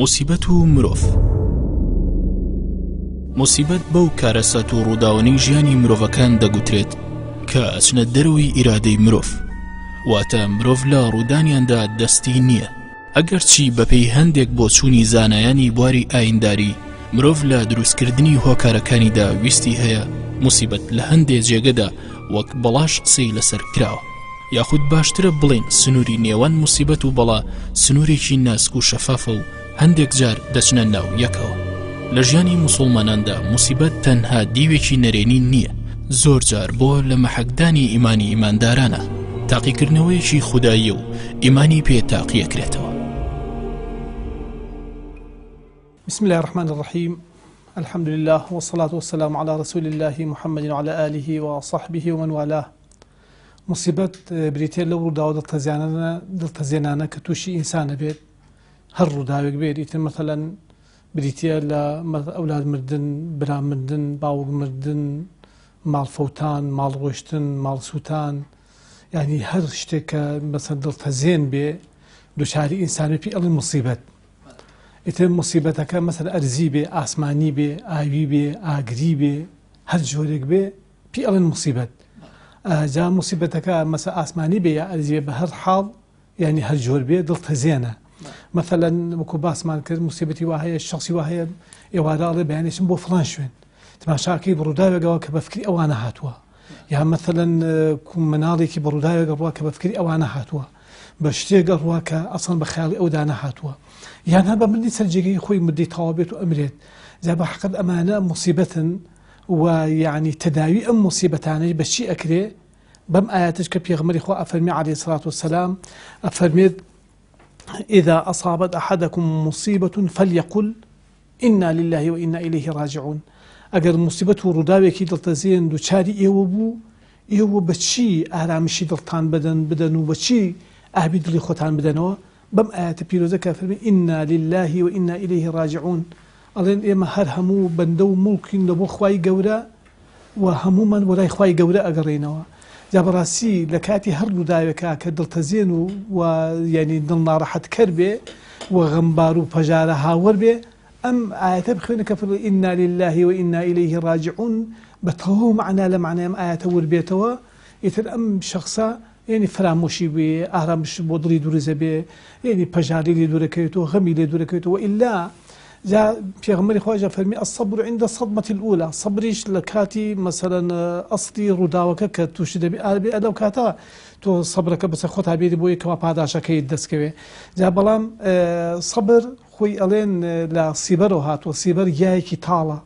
مصیبەت و مرۆڤ. مصیبەت بەو کارەسات و ڕووداوەنەی ژیانی مرۆڤەکان دەگوترێت کە ئەچنە دەرەوەی ئیرادەی مرۆڤ، واتە مرۆڤ لە ڕوودانیاندا دەستی نییە. ئەگەرچی بەپێی هەندێک بۆچوونی زانایانی بواری ئاینداری مرۆڤ لە دروستکردنی هۆکارەکانیدا ویستی هەیە مصیبەت لە هەندێک جێگەدا وەک بەڵاش قسەی لەسەر کراوە، یاخود باشترە بڵێن سنووری نێوان مصیبەت و بەڵا سنوورێکی ناسک و شەفافە و هەندێک جار دەچنە ناو یەکەوە. لە ژیانی موسڵماناندا مصیبەت تەنها دیوێکی نەرێنی نییە، زۆر جار بۆ لە مەحەکدانی ئیمانی ئیماندارانە، تاقیکردنەوەیەکی خوداییە و ئیمانی پێ تاقیەکرێتەوە. بسم الله الرحمن الرحيم. الحمد لله والصلاة والسلام على رسول الله محمد وعلى آله وصحبه ومن والاه. مصيبت بريتير لو رداو دلتزينانا كتوشي إنسان بيت هر رداوك بيت مثلا بريتير لأولاد مردن، برا مردن، باوق مردن، مال فوتان، مال غشتن، مال سوتان، يعني هر شتك مثلا دلتزين بي دوشاري إنسان بي المصيبت. ئیتر مصیبەتەکە مثلا ئەرزی بێ، ئاسمانی بێ، ئاوی بێ، ئاگری بێ، هەر جۆرێک بێ پێی ئەڵێن مصیبەت. جا مصیبەتەکە مثلا ئاسمانی بێ یا ئەرزی بێ، بە هەر حاڵ یعنی هەر جۆر بێ دڵتەزێنە. مثلا وەکو باسمان کرد مصیبەتی وا هەیە، شخصی وا هەیە ئێوارە ئەڵێ بەیانێشم بۆ فڵان شوێن، تماشاکەی بە ڕووداوێکەوە کە بە فکری ئەوانە هاتووە، یا مثلا مناڵێکی بە ڕووداوێک ڕوا کە بە فکری ئەوانە هاتووە، بە شتێک ڕوا کە ئەسڵ بە خەیاڵی ئەودا نەهاتووە، یان هەر بە مردی سەرجێگەی خۆی مردی تەواو بێت و ئەمرێت. جا بە حەقیقەت ئەمانە مصیبەتن و یعنی تەداوی ئەم مصیبەتانەی بەچی ئەکرێ؟ بەم ئایەتش کە پێغەمبەری خوا ئەفەرمێ عەلەیهی سەڵات وەسەلام، ئەفەرمێت إذا أصابت أحدكم مصيبة فليقل إنا لله وإنا إليه راجعون. ئەگەر مصیبەت و ڕووداوێکی دڵتەزێن دووچاری ئێوە بوو، ئێوە بەچی ئارامشی دڵتان بدەن و بەچی ئابی دڵی خۆتان بدەنەوە؟ بەم ئاەتە پیرۆزە کە فەرمی ئینا لله وئینا ئیلەیه ڕاجعون، ئەڵێن ئێمە هەر هەموو بەندە و موڵکین لە بۆ خوای گەورە و هەمومان وەلای خوای گەورە ئەگەڕێنەوە. جا بەڕاستی لە کاتی هەر ڕووداوێکە کە دڵتەزێن و یعنی دڵ ناڕەحەتکەر بێ و غەمبار و پەژارە هاوەر بێ، ئەم ئاەتە بخوێنە کە فەرمی ئینا لله وئینا ئیلەیه ڕاجعون بە تەواو مەعنا لە مەعنای ئەم ئاەتە وەربێتەوە. ئیتر ئەم شەخسە يعني فراموشي بي أهرمش بودري دورزة بي يعني بجاري لي دوركيتو غمي لي دوركيتو وإلا جاء في غمري خواجة فرمي الصبر عند الصدمة الأولى. صبريش لكاتي مثلا أصلي روداوك كتوشد بي لو كاتا تو صبرك بس خدها بيدي بوي كما بعداشا كي دسكوي. جاء بلام صبر خوي ألين لا صبر هات وصبر جاي كي طالة،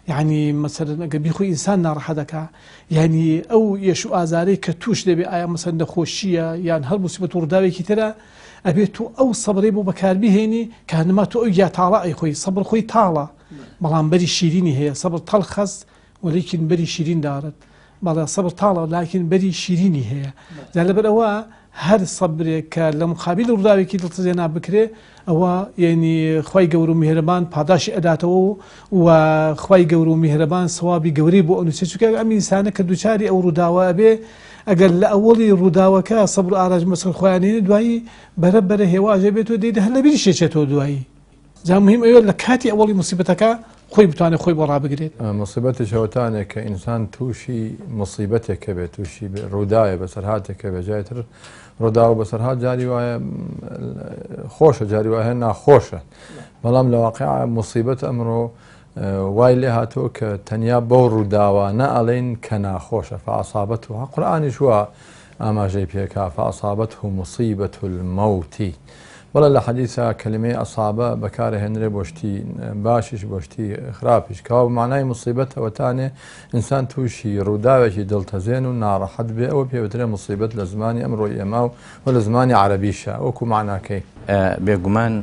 يعني مثلا بيخوي إنسان ناڕەحەت دەکا، يعني أو يشو آزاري كتوش دبي آية مثلا نەخۆشیە يعني هەر مصیبەت و ڕووداوێکی ترە ئەبێت تو ئەو سەبرەی بۆ بەکاربهێنی کانما تو ئەو یا تاڵە خۆی سەبر خۆی تاڵە، بەڵام بەری شیرینی هەیە. سەبر تەڵخەس وەلیکن بەری شیرین دارت، بەڵام سەبر تاڵە لاکن بەری شیرینی هەیە. جا لەبەر ئەوە هەر سەبرێک کە لە مقابل ڕووداوێکی دڵتەزێنا بکرێ ئەوە یعنی خوای گەورە و میهرەبان پاداشی ئەداتەوە و خوای گەورە و میهرەبان سەوابی گەورەی بۆ ئەنووسێت. چونکە ئەم ئینسانە کە دووچاری ئەو ڕووداوە ئەبێ، ئەگەر لە ئەوڵی ڕووداوەکە سەبر و ئاراج مەسەر خۆیانێنێ دوایی بەرەبەرە هێواژە بێتەوە دەیدە هەر لەبیری شێچێتەوە دوایی. جا مهم ئەوە لە کاتی ئەوڵی مصیبەتەکە خۆی بتوانێت خۆی بۆ ڕابگرێت. مصیبەتی شەوتانێک کە ئینسان تووشی مصیبەتێکە بێت، تووشی ڕووداوێ بەسەرهاتێکە بێ، جایتر ڕووداوە بەسەرهات جاری وایە خۆشە، جاری وایە ناخۆشە، بەڵام لە واقعە مصیبەت ئەمڕۆ وای لێ هاتووە کە تەنیا بەو ڕووداوە نەئەڵێن کە ناخۆشە. فەعەسابەتهو، قورئانیش وە ئاماژەی پێکا، فەعەسابەتهو مصیبەة المەوت. بەڵێ لە حەدیثە کەلیمەی ئەسابە بەکارهێنرێ بۆ شتی باشیش بۆ شتی خراپیش، کەوا مانای مصیبەت ئەوەتانێ ئینسان تووشی ڕووداوێکی دڵتەزێن و ناڕەحەت بێ، ئەوە پێوترێ مصیبەت لە زمانی ئەمڕۆی ئێمە و لە زمانی عەرەبیشە وەکو معناکەی. بێگومان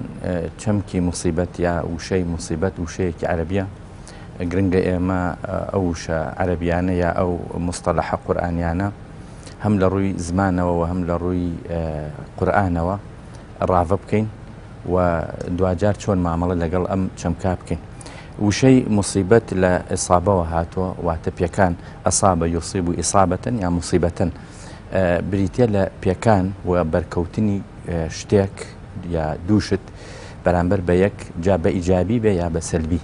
چەمکی مصیبەت یا وشەی مصیبەت وشەیەکی عەرەبیە، گرنگە ئێمە ئەو وشە عەرەبیانە یا ئەو مستەلەحە قورئانیانە هەم لە ڕووی زمانەوە و هەم لە ڕووی قورئانەوە ڕاوە بکەین و دوجار چۆن مامەڵە لەگەڵ ئەم چەمکا بکەین. وشەی مصیبەت لە ئیصابەوە هاتووە، واتە پێکان ئەصابە یوصیب و ئیصابەتەن یا مصیبەتەن، بریتە لە پێکان و بەرکەوتنی شتێک یا دووشت بەرامبەر بە یەک جا بە ئیجابی بێ یا بە سەلبی.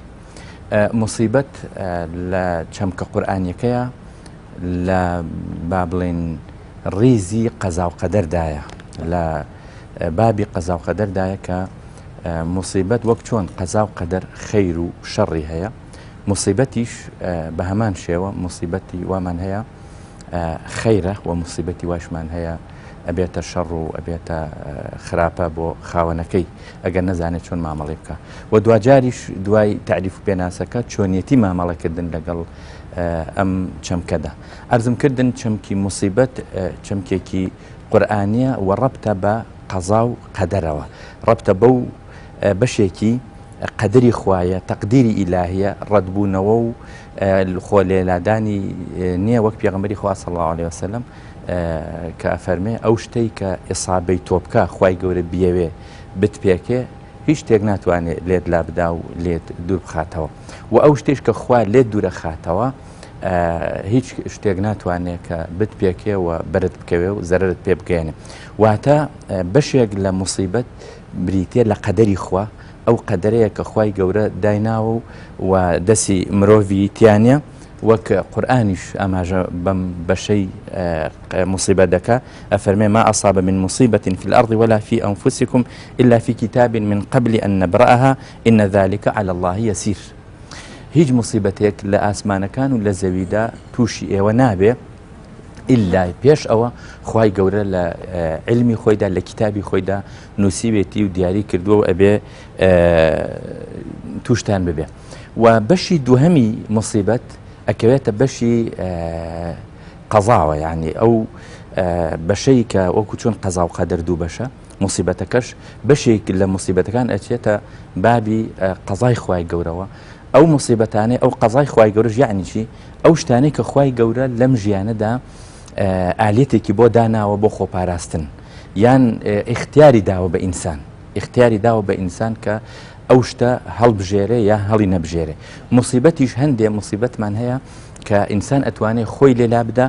مصیبەت لە چەمکە قورئانیەکەیە لە با بڵێن ڕیزی قەزا و قەدەردایە، لە بابی قەزا و قەدەردایە کە مصیبەت وەک چۆن قەزا و قەدەر خەیر و شەڕی هەیە، مصیبەتیش بە هەمان شێوە مصیبەتی وامان هەیە خەیرە و مصیبەتی واشمان هەیە ئەبێتە شەڕ و ئەبێتە خراپە بۆ خاوەنەکەی ئەگەر نەزانێت چۆن مامەڵی بکە. و دوجاریش دوای تعریف و پێناسەکە چۆنیەتی مامەڵەکردن لەگەڵ ئەم چەمکەدا. ئەرزم کردن چەمکی مصیبەت چەمکێکی قورئانیە و ڕەبتە بە قەزا و قەدەرەوە، ڕەبتە بەو بەشێکی قەدەری خوایە، تەقدیری ئیلاهیە، ڕەتبوونەوە و خۆ لێلادانی نییە وەک پێغەمبەری خوا صلی الله علیه وسلم کە ئەفەرمێ ئەو شتەی کە ئیسابەی تۆ بکە خوای گەورە بیەوێ بتپێکێ هیچ شتێک ناتوانێت لێت لابدا و لێت دوور بخاتەوە، و ئەو شتێش کە خوا لێت دوورە خاتەوە هیچ شتێک ناتوانێت کە بتپێکێ و بەرت بکەوێ و زەرت پێ بگەێنێ. واتە بەشێک لە مصیبەت بریتێ لە قەدەری خوا، ئەو قەدەرەیە کە خوای گەورە دایناوە و دەسی مرۆڤی تیانە، وەک قورئانیش ئاماژە بەم بەشەی مصیبەت دەکا، ئەفەرمێ ما أصاب من مصيبة في الأرض ولا في أنفسكم إلا في كتاب من قبل أن نبرأها إن ذلك على الله يسير. هیچ مصیبەتێک لە ئاسمانەکان و لە زەویدا تووشی ئێوە نابێ ئیلا پێش ئەوە خوای گەورە لە علمی خۆیدا لە کتابی خۆیدا نووسیبێتی و دیاری کردووە و ئەبێ تووشتان ببێ. و بەشی دووهەمی مصیبەت ئەکەوێتە بەشی قەزاوە، یعنی ئەو بەشەی کە وەکو چۆن قەزا و قەدەر دوو بەشە، مصیبەتەکەش بەشێک لە مصیبەتەکان ئەچێتە بابی قەزای خوای گەورەوە. ئەو مصیبەتانەی ئەو قەزای خوای گەورەش یعنی چی؟ ئەو شتانەی کە خوای گەورە لەم ژیانەدا ئالێتێکی بۆ داناوە بۆ خۆپاراستن، یان ئیختیاری داوە بە ئینسان، ئیختیاری داوە بە ئینسان کە ئەو شتە هەڵبژێرێ یا هەڵی نەبژێرێ. مصیبەتیش هەندێ مصیبەتمان هەیە کە ئینسان ئەتوانێت خۆی لێلا بدە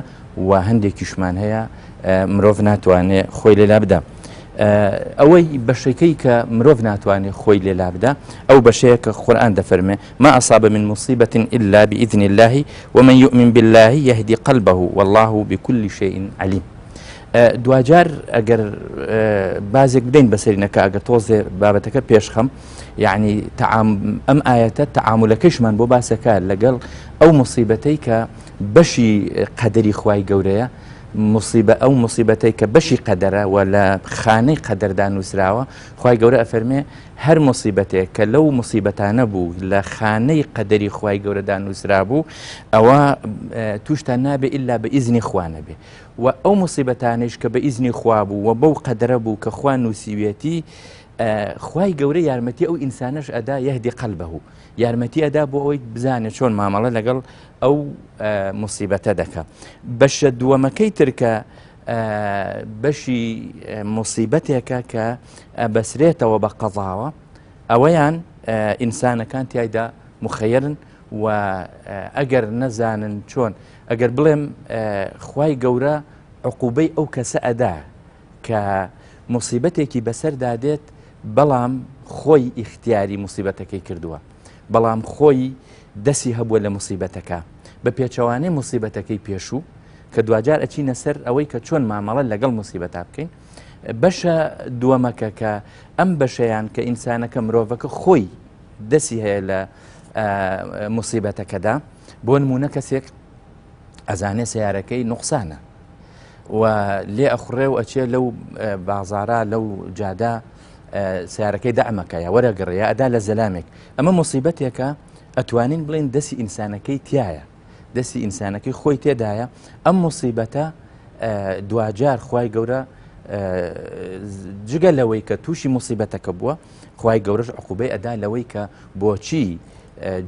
و هەندێکیشمان هەیە مرۆڤ ناتوانێت خۆی لێلا بدە. ئەوەی بەشەکەی کە مرۆڤ ناتوانێت خۆی لێلا بدە ئەو بەشەیە کە قورئان دەفەرمێ ما أصاب من مصيبة إلا بإذن الله ومن يؤمن بالله يهدي قلبه والله بكل شيء عليم. دوجار ئەگەر بازێک بدەین بەسەرینەکە ئەگەر تۆزێ بابەتەکە پێشخەم، یعنی ئەم ئاەتە تەعاملەکەشمان بۆ باسەکە لەگەڵ ئەو مصیبەتەی کە بەشی قەدەری خوای گەورەیە، ئەو مصیبەتەی کە بەشی قەدەرە و لە خانەی قەدەردا نووسراوە، خوای گەورە ئەفەرمێ هەر مصیبەتێک کە لەو مصیبەتانە بوو لە خانەی قەدەری خوای گەورەدا نووسرا بوو ئەوە تووشتان نابێ ئیلا بە ئیزنی خوا نەبێ. و ئەو مصیبەتانش کە بە ئیزنی خوا بوو و بەو قەدەرە بوو کە خوا نووسیوێتی، خوای گەورە یارمەتی ئەو ئینسانەش ئەدا یەهدی قەلبەه، یارمەتی ئەدا بۆ ئەوەی بزانێت چۆن مامەڵە لەگەڵ ئەو مصیبەتە دەکە. بەشە دووەمەکەی ترکە بەشی مصیبەتێکە کە بەسرێتەوە بە قەزاوە، ئەوەیان ئینسانەکان تایدا مخەیرن و ئەگەر نەزانن چۆن، ئەگەر بڵێم خوای گەورە عقوبەی ئەو کەسە ئەدا کە مصیبەتێکی بەسەر دادێت بەڵام خۆی ئیختیاری مصیبەتەکەی کردووە، بەڵام خۆی دەسی هەبووە لە مصیبەتەکە بە پێچەوانەی مصیبەتەکەی پێشوو کە دوجار ئەچینە سەر ئەوەی کە چۆن مامەڵە لەگەڵ مصیبەتا بکەین. بەشە دووەمەکە کە ئەم بەشەیان کە ئینسانەکە مرۆڤەکە خۆی دەسی هەیە لە مصیبەتەکەدا، بۆ نمونە کەسێک ئەزانێ سیارەکەی نوقسانە و لێ ئەخڕێ و ئەچێ لەو بازارە لەو جادا سیارەکەی دەعمەکەیە وەرەگەڕێ ئەدا لە زەلامێک، ئەمە مصیبەتێکە ئەتوانین بڵێن دەسی ئینسانەکەی تایە، دەسی ئینسانەکەی خۆی تێدایە. ئەم مصیبەتە دوجار خوای گەورە جگە لەوەی کە تووشی مصیبەتەکە بووە، خوای گەورەش عقوبەی ئەدا لەوەی کە بۆچی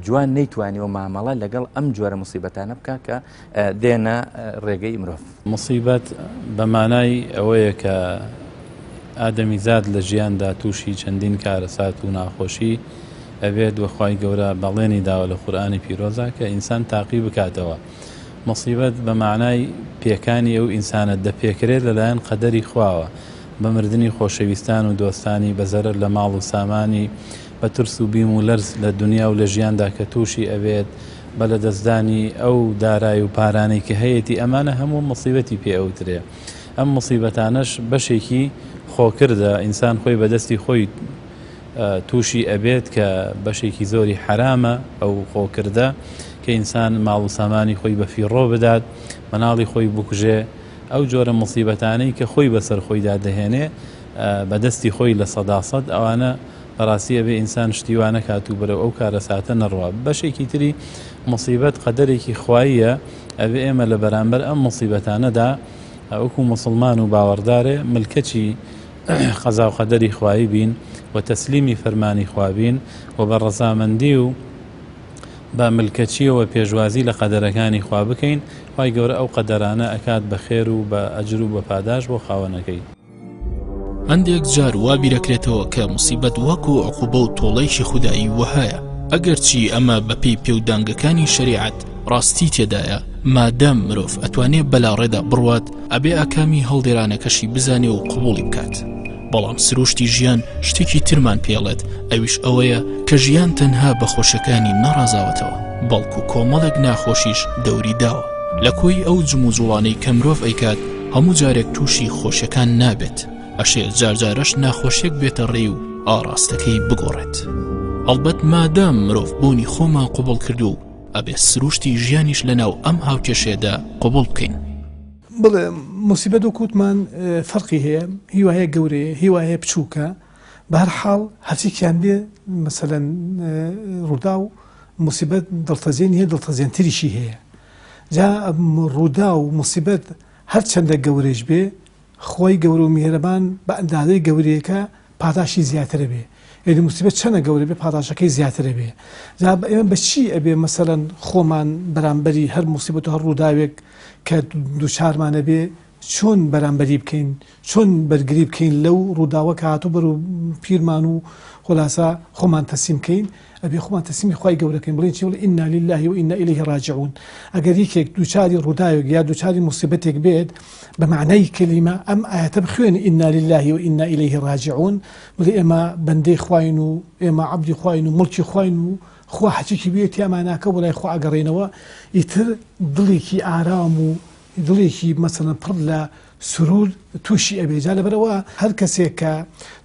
جوان نەیتوانیەوە مامەڵە لەگەڵ ئەم جۆرە مصیبەتانە بکە کە دێنە ڕێگەی مرۆڤ. مصیبەت بە مانای ئەوەیە کە ئادەمیزاد لە ژیاندا تووشی چەندین کارەسات و ناخۆشی ئەبێت وەخوای گەورە بەڵێنی داوە لە قورئانی پیرۆزە کە ئینسان تاقی بکاتەوە. مصیبەت بە معنای پێکانی ئەو ئینسانە دەپێکرێت لەلایەن قەدەری خواوە، بە مردنی خۆشەویستان و دۆستانی بە زەرر لە ماڵ و سامانی بە ترس و بیم و لەرز لە دنیا و لە ژیاندا کە تووشی ئەوێت بە لە دەستدانی ئەو دارایی و پارانەی کە هەیەی ئەمانە هەموو مصیبەتی پێ ئەوترێ. ئەم مصیبەتانەش بەشێکی خۆکردە ئینسان خۆی بەدەستی خۆی تووشی ئەبێت کە بەشێکی زۆری حرامە ئەو خۆکردە کە ئینسان ماڵ و سامانی خۆی بە فیڕۆ بدات، مەناڵی خۆی بکوژێ، ئەو جۆرە مصیبەتانەی کە خۆی بەسەر خۆیدا دەهێنێ بەدەستی خۆی لە سەداسەد ئەوانە بەڕاستیە بێ ئینسان شتیوانە کات و بەرەو ئەو کارە ساتە نەڕوا. بەشێکی تری مصیبەت قەدەرێکی خواییە، ئەبێ ئێمە لە بەرامبەر ئەم مصیبەتانەدا وەکو مسلمان و باوەڕدارێ ملکەچی قەزا و قەدەری خوایی بین و تەسلیمی فەرمانی خوا بین و بە ڕەزامەندی و بە ملکەچیەوە پێشوازی لە قەدەرەکانی خوا بکەین. خوای گەورە ئەو قەدەرانە ئەکات بە خێر و بە ئەجر و بە پاداش بۆ خاوەنەکەی. هەندێک جار وا بیرەکرێتەوە کە موسیبەت وەکو عقوبە و تۆڵەیکی خودایی وهایە، ئەگەرچی ئەمە بەپێی پێودانگەکانی شەریعەت ڕاستی تێدایە، مادام مرۆڤ ئەتوانێت بەلاڕێدا بڕوات ئەبێ ئاکامی هەڵدێرانەکەشی بزانێ و قبوڵی بکات. بەڵام سروشتی ژیان شتێکی ترمان پێڵێت، ئەویش ئەوەیە کە ژیان تەنها بە خۆشەکانی نەڕازاوەتەوە، بەڵکو کۆمەڵێک ناخۆشیش دەوری داوە. لە کۆی ئەو جموجوڵانەی کە مرۆڤ ئەیکات هەموو جارێک تووشی خۆشەکان نابێت، ئەشێ جارجارەش ناخۆشیێک بێتە ڕێی و ئاڕاستەکەی بگۆڕێت. هەڵبەت مادام مرۆڤ بوونی خۆمان قوبڵ کردو ئەبێ سروشتی ژیانیش لەناو ئەم هاوکێشێدا قوبڵ بکەین. بڵێ موسیبەت و کووتمان فەرقی هەیە، هیوایە گەورەیە، هیوایە بچووکە، بە هەر حاڵ هەرچێکیان بێ مەسەلەن ڕوودا و موسیبەت دڵتەزیێنی هەیە، دڵتەزیێنتریشی هەیە. جا ڕوودا و موسیبەت هەر چەندە گەورەش بێ خۆی گەورە و میهرەبان بە ئەندازەی گەورەیەکە پاداشی زیاترە بێ. یعنی موسیبەت چەندە گەورە بێ پاداشەکەی زیاترە بێ. جا ئێمە بەچی ئەبێ مەسەلەن خۆمان بەرامبەری هەر موسیبەت و هەر ڕووداوێک کە دووچارمانە بێ چۆن بەرامبەری بکەین، چۆن بەرگری بکەین لەو ڕووداوە کە هاتوو بەر و پیرمان و خۆلاسا خۆمان تەسلیم بکەین، ئەبێ خۆمان تەسلیمی خوای گەورەکەین، بڵێن چی؟ بڵێ ئینا لله و ئینا ئیلەیه ڕاجعون. ئەگەر یەکێک دووچاری ڕووداوێک یا دووچاری موسیبەتێک بێت بە معنای کەلیمە ئەم ئاەتە بخوێنی ئینا لله و ئینا ئیلەیه ڕاجعون، بڵێ ئێمە بەندەی خواین و ئێمە عەبدی خواین و مڵکی خواین و خوا حەجێکی بێتی ئەماناکە وەلای خوا ئەگەڕێنەوە، ئیتر دڵێکی ئارام و دڵێکی مەسەلەن پڕ لە سرور تووشی ئەبێ. جا لەبەرەوە هەر کەسێک کە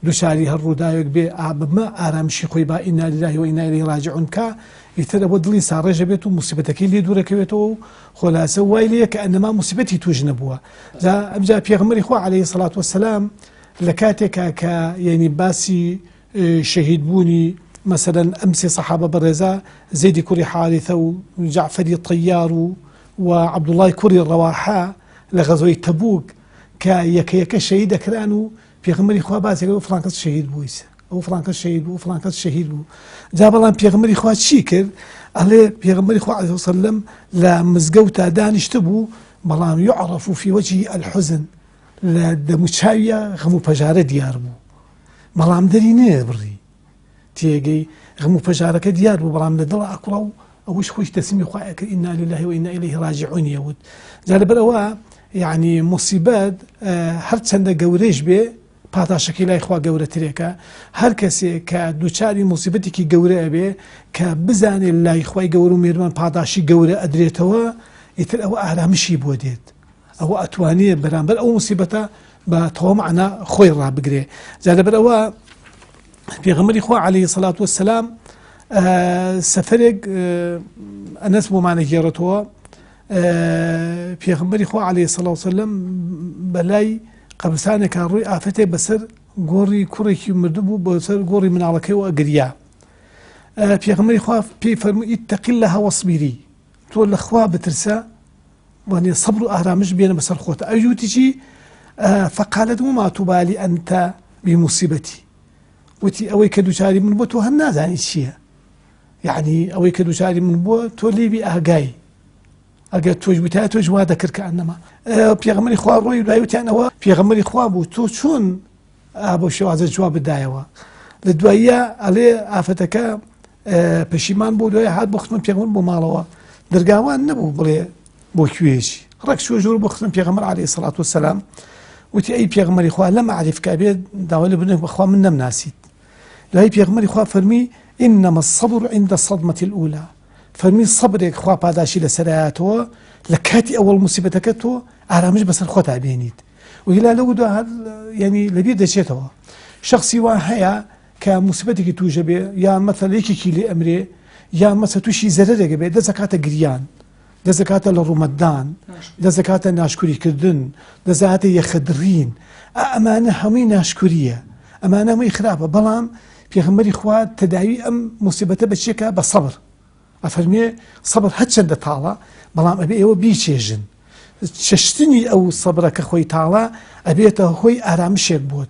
دووچاری هەر ڕووداوێک بێ بمە ئارامشی خۆی با ئینا لله و ئینا ئیلەیه ڕاجعون کە ئیتر ئەوە دڵی ساڕێژە بێت و موسیبەتەکەی لێ دوورەکەوێتەوە و خۆلاسە وای لێیە کە ئەنەما موسیبەتی توش نەبووە. جا ئەمجا پێغەمبەری خوا عەلەیهی سەڵات وەسەلام لە کاتێکا کە یعنی باسی شەهید بوونی مەسەلەن ئەم سێ سەحابە بەڕێزە زەیدی کوڕی حارثە و جەعفەری طەیار و عەبدوڵای کوڕی ڕەواحە لە غەزوەی تەبوک کە یەکە شەهید دەکران و پێغەمبەری خوا باسێک ئەو فڵان کەس شەهید بووی، ئەو فڵان کەس شەهید بوو، فڵان کەس شەهید بوو. جا بەڵام پێغەمبەری خوا چی کرد؟ ئەڵێ پێغەمبەری خوا عەلەیهی وسەلەم لە مزگەوتا دانیشتە بوو، بەڵام یعرف فی وجهی الحزن، لە دەموچاویە غەم و پەژارە دیار بوو، بەڵام دەری نێبڕی تێگەی غەم و پەژارەکە دیار بوو، بەڵام لە دڵ ئەکوڵە و ئەوش خۆش تەسلیمی خوای ئەکرد ئینا لله و ئینا ئیلەیه ڕاجعون یەوت. جا لەبەرەوە یعنی موسیبەت هەر چەندە گەورەش بێ پاداشەکەی لای خوا گەورەترێکە. هەر کەسێک کە دووچاری موسیبەتێکی گەورەیە بێ کە بزانێت لای خوای گەورە و میهرەبان پاداشی گەورە ئەدرێتەوە، ئیتر ئەوە ئارامشی بۆ دێت، ئەوە ئەتوانێت بەرامبەر ئەو موسیبەتە بە تەواو مەعنا خۆی ڕابگرێ. جا لەبەرەوە پێغەمبەری خوا عەلەیهی سەڵات وەسەلام سەفەرێک ئەنەس بۆمانە گێڕێتەوە، پێغەمبەری خوا عەلەیهی سەڵات وەسەلەم بەلای قەبرستانێکا ڕووی ئافەتێ بەسەر گۆڕی کوڕێکی مردبوو بەسەر گۆڕی مناڵەکەی و ئەگریا. پێغەمبەری خوا پێی فەرمووی ئیتەقی اللەه وەصبیری، تۆ لە خوا بترسە وانێ سەبر و ئارامش بێنە بەسەر خۆتە. ئەویوتی چی؟ فقالت وما تبالی ئەنتە بموسیبەتی، وتی ئەوەی کە دووچاری من بووە تۆ هەر نازانی چییە، یعنی ئەوەی کە دووچاری من بووە تۆ لێبی ئاگای، ئەگەر تۆش بوویتە تۆش وا دەکرد کە ئەنەما. پێغەمبەری خوا ڕۆی دوایوتیانەوە پێغەمبەری خوا بوو تۆ چۆن بۆ شێوازە جواب بدایەوە. لە دواییە ئەڵێ ئافەتەکە پەشیمان بۆ دوای هات بۆ خزمەت پێغەمبەر بۆ ماڵەوە، دەرگاوان نەبوو بڵێ بۆ کوێژی ڕەک شوێژۆر بۆ خزمەت پێغەمبەر عەلەیهی سەڵات وەسەلام وتي أي بيغمري خوا لم أعرفك أبي داول بنك بخوا من نم ناسيت لا بيغمري خوا فرمي إنما الصبر عند الصدمة الأولى فرمي الصبر خوا باداشي لسرعاته لكاتي أول مصيبتكته أرامش بس الخوا تعبينيت وإلا لو ده يعني لبيد دشيته شخصي واحد كمصيبتك توجبه يا مثلا يكي لي أمري يا مثلا توشي زررك به ده زكاة قريان ده زكاة للرمضان ده زكاة ناشكري كردن ده زكاة يخدرين أمانة همي ناشكرية أمانة همي خرابة بلام بيغمري خوات تداوي أم مصيبته بشيكا بالصبر أفرمي صبر هتشند تعالى بلام أبي إيوه بيشيجن ششتني أو صبرك خوي تعالى أبيته خوي أرامشك بود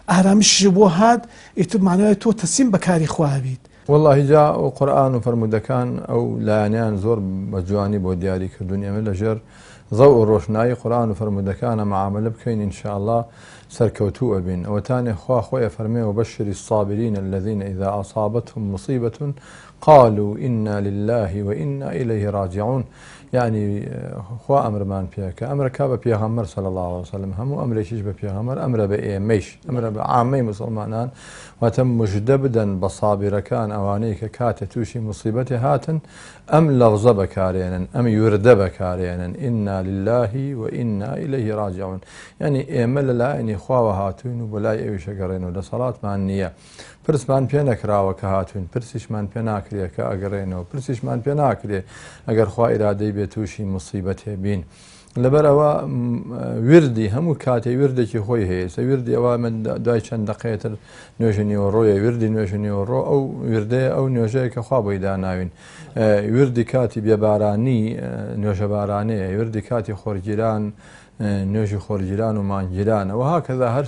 أرامش بو هاد يتب معناه تو تسيم بكاري خواه بيت والله جاء قرآن فرمودكان أو لانيان زور بجواني بو دياري كردوني أمل لجر ضوء الروشناي قرآن فرمودكان معاملة بكين إن شاء الله سركوتو أبين وتاني خويا فرمي وبشر الصابرين الذين إذا أصابتهم مصيبة قالوا إنا لله وإنا إليه راجعون يعني خوا أمر مان بيك أمر كاب بيغمر صلى الله عليه وسلم هم أمر شيش بيغمر أمر بإيميش أمر بعامي مسلمانان وتم مجدبدا بصابر كان أوانيك كات توشي مصيبته هاتن أم لفظ بكارينا أم يرد بكارينا إنا لله وإنا إليه راجعون يعني إيمل لا يعني خوا وهاتون ولا يوش قرين ولا صلاة مع النية پرسمان پێ نەکراوە کە هاتوین پرسیشمان پێ ناکرێ کە ئەگەڕێنەوە پرسیشمان پێ ناکرێ ئەگەر خوا ئیرادەی بێ تووشی موسیبەتێ بین لەبەرەوە وردی هەموو کاتێ وردێکی خۆی هەیە سە وردی ئەوە من دوای چەند دقەیەتر نوێژنیەوە ڕۆیە وردی نوێژنیەوە ڕۆ ئەو وردەیە ئەو نوێژەیە کە خوا بۆی داناوین وردی کاتی بێبارانی نوێژە بارانەیە وردی کاتی خۆرگیران نوێژی خۆرگیران و مانگیرانەوە هاکەدا هەر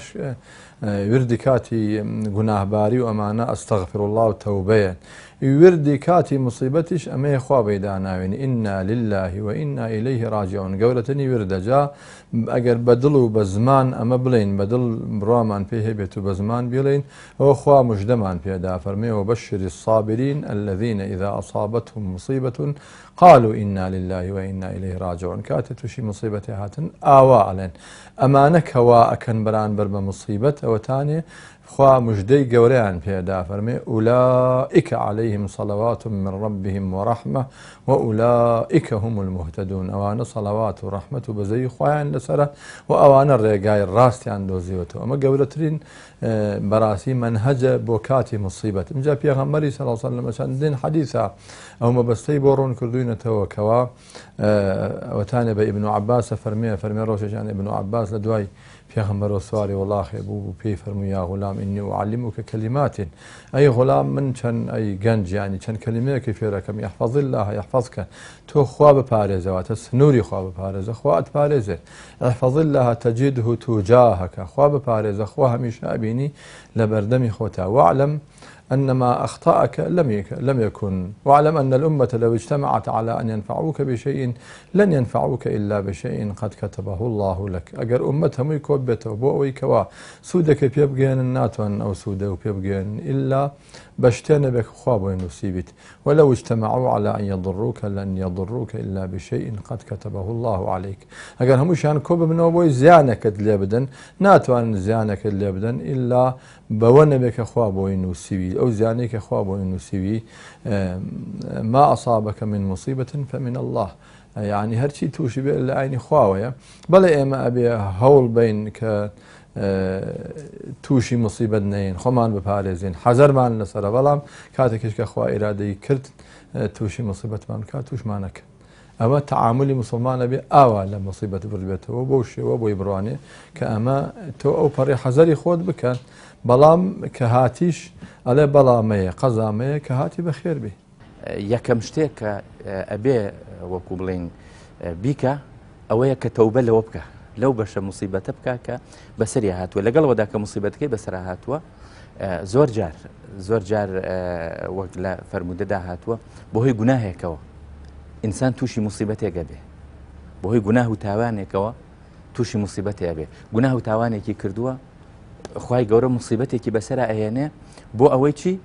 وردی کاتی گوناهباری و ئەمانە ئەستەغفر الله و تەوبەیە وردی کاتی مصیبەتیش ئەمەیە خوا بەی داناوین ئینا لله و ئینا ئیلەیه ڕاجعون گەورەترین وردەجا ئەگەر بە دڵ و بە زمان ئەمە بڵێین بە دڵ بڕوامان پێ هەبێت و بە زمان بڵێین ئەوە خوا موژدەمان پێدا فەرمێ وبەشر الصابرین الذين إذا أصابتهم مصيبة قالوا إنا لله وإنا إليه راجعون كاتت توشي مصيبتي هاتن آوا علين أمانك هوا أكن بران برب مصيبة وتاني خوا مجدي قوريان بيدا فرمي أولئك عليهم صلوات من ربهم ورحمة وأولئك هم المهتدون أوان صلوات ورحمة بزي خوان لسرة وأوان الرقاي الراس عندو زيوتو أما قولترين براسي منهج بوكاتي مصيبة مجا بيغمري صلى الله عليه وسلم عشان دين حديثة أو ما بستي بورون كردوين توكوا وتاني بابن عباس فرمي روشة يعني ابن عباس لدواي پیغمبر و سواری والله خیبو پی فرمو یا غلام اینی اعلمک کلمات ای غلام من چند ای گنج یعنی چند کلمه که فیرکم یحفظ الله یحفظك تو خواب پارزه و تسنوری خواب پارزه خوات پارزه احفظ الله تجده تجاهك خواب پارزه خو همیشه ابینی لبردمی خوتا واعلم أن ما أخطأك لم يكن واعلم أن الأمة لو اجتمعت على أن ينفعوك بشيء لن ينفعوك إلا بشيء قد كتبه الله لك أجر أمتهم يكوبته بوئي كوا سودك بيبقين الناتوان أو سوده بيبقين إلا بشتين بك خواب نسيبت ولو اجتمعوا على أن يضروك لن يضروك إلا بشيء قد كتبه الله عليك أجر همشان كوب من أبوي زيانك اللي ناتوان زيانك اللي إلا بون بك خواب نسيبت أو زيانك خواب نسيبت ما أصابك من مصيبة فمن الله يعني هرشي توشي بالعين خواوية بل إما أبي هول بين ك توشي مصيبة نين خمان بپارێزین حەزەرمان لەسەرە بەڵام کاتێکش کە خوا ئیرادەی کرد توشی مصیبەتمان کات توشمانەکە ئەمە تعاملی مسلمانە بێ ئاوا لە مصیبەت بڕبێتەوە بۆ شێوە بۆی بڕوانێ کە ئەمە تۆ ئەو پەڕی حەزەری خۆت بکەن بەڵام کە هاتیش ئەڵێ بەڵامەیە قەزامەیە کە هاتی بەخێر بێ یەکەم شتێک کە ئەبێ وەکو بڵێن بیکە ئەوەیە کە تەوبە لەوە بکە لو بەشە مصیبەتە بکە کە بەسەری هاتووە لەگەڵەوەدا کە مصیبەتەکەی بەسەر هاتووە زۆر جار وەک لە فەرمودەدا هاتووە بەهۆی گوناهێکەوە ئینسان تووشی مصیبەتێکە بێ بەهۆی گوناه و تاوانێکەوە تووشی مصیبەتێ بێ گوناه و تاوانێکی کردووە خوای گەورە مصیبەتێکی بەسەرا ئەهێنێ بۆ ئەوەی چی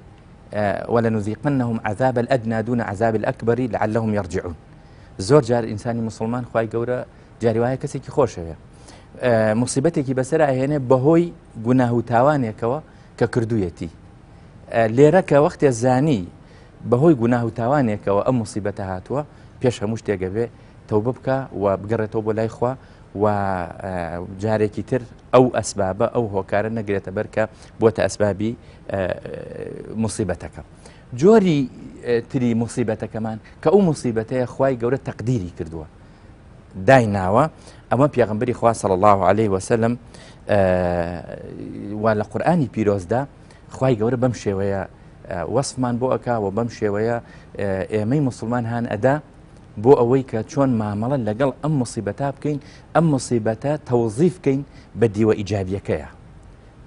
ولنذيقنهم عذاب الأدنى دون عذاب الأكبر لعلهم يرجعون زۆر جار ئینسانی مسلمان خوای گەورە جاری وایە کەسێکی خۆشەوێ مصیبەتێکی بەسەر ئاهێنێ بەهۆی گوناه و تاوانێکەوە کە کردوویەتی لێرە کە وەختێ زانی بەهۆی گوناه و تاوانێکەوە ئەم مصیبەتە هاتووە پێش هەموو شتێگەبێ تەوبە بکە و بگەڕێتەوە بۆ لای خوا و جارێکی تر ئەو ئەسبابە ئەو هۆکارە نەگرێتە بەر کە بۆتە ئەسبابی مصیبەتەکە. جۆری تری مصیبەتەکەمان کە ئەو مصیبەتەیە خوای گەورە تەقدیری کردووە دایناوە ئەمە پێغەمبەری خوا صلی الله عليه وسلم و لە قورئانی پیرۆزدا خوای گەورە بەم شێوەیە وەصفمان بۆ ئەکا و بەم شێوەیە ئێمەی مسلمان هان ئەدا بۆ ئەوەی کە چۆن مامەڵە لەگەڵ ئەم مصیبەتە بکەین ئەم مصیبەتە تەوزیف بکەین بە دیوە ئیجابیەکەیە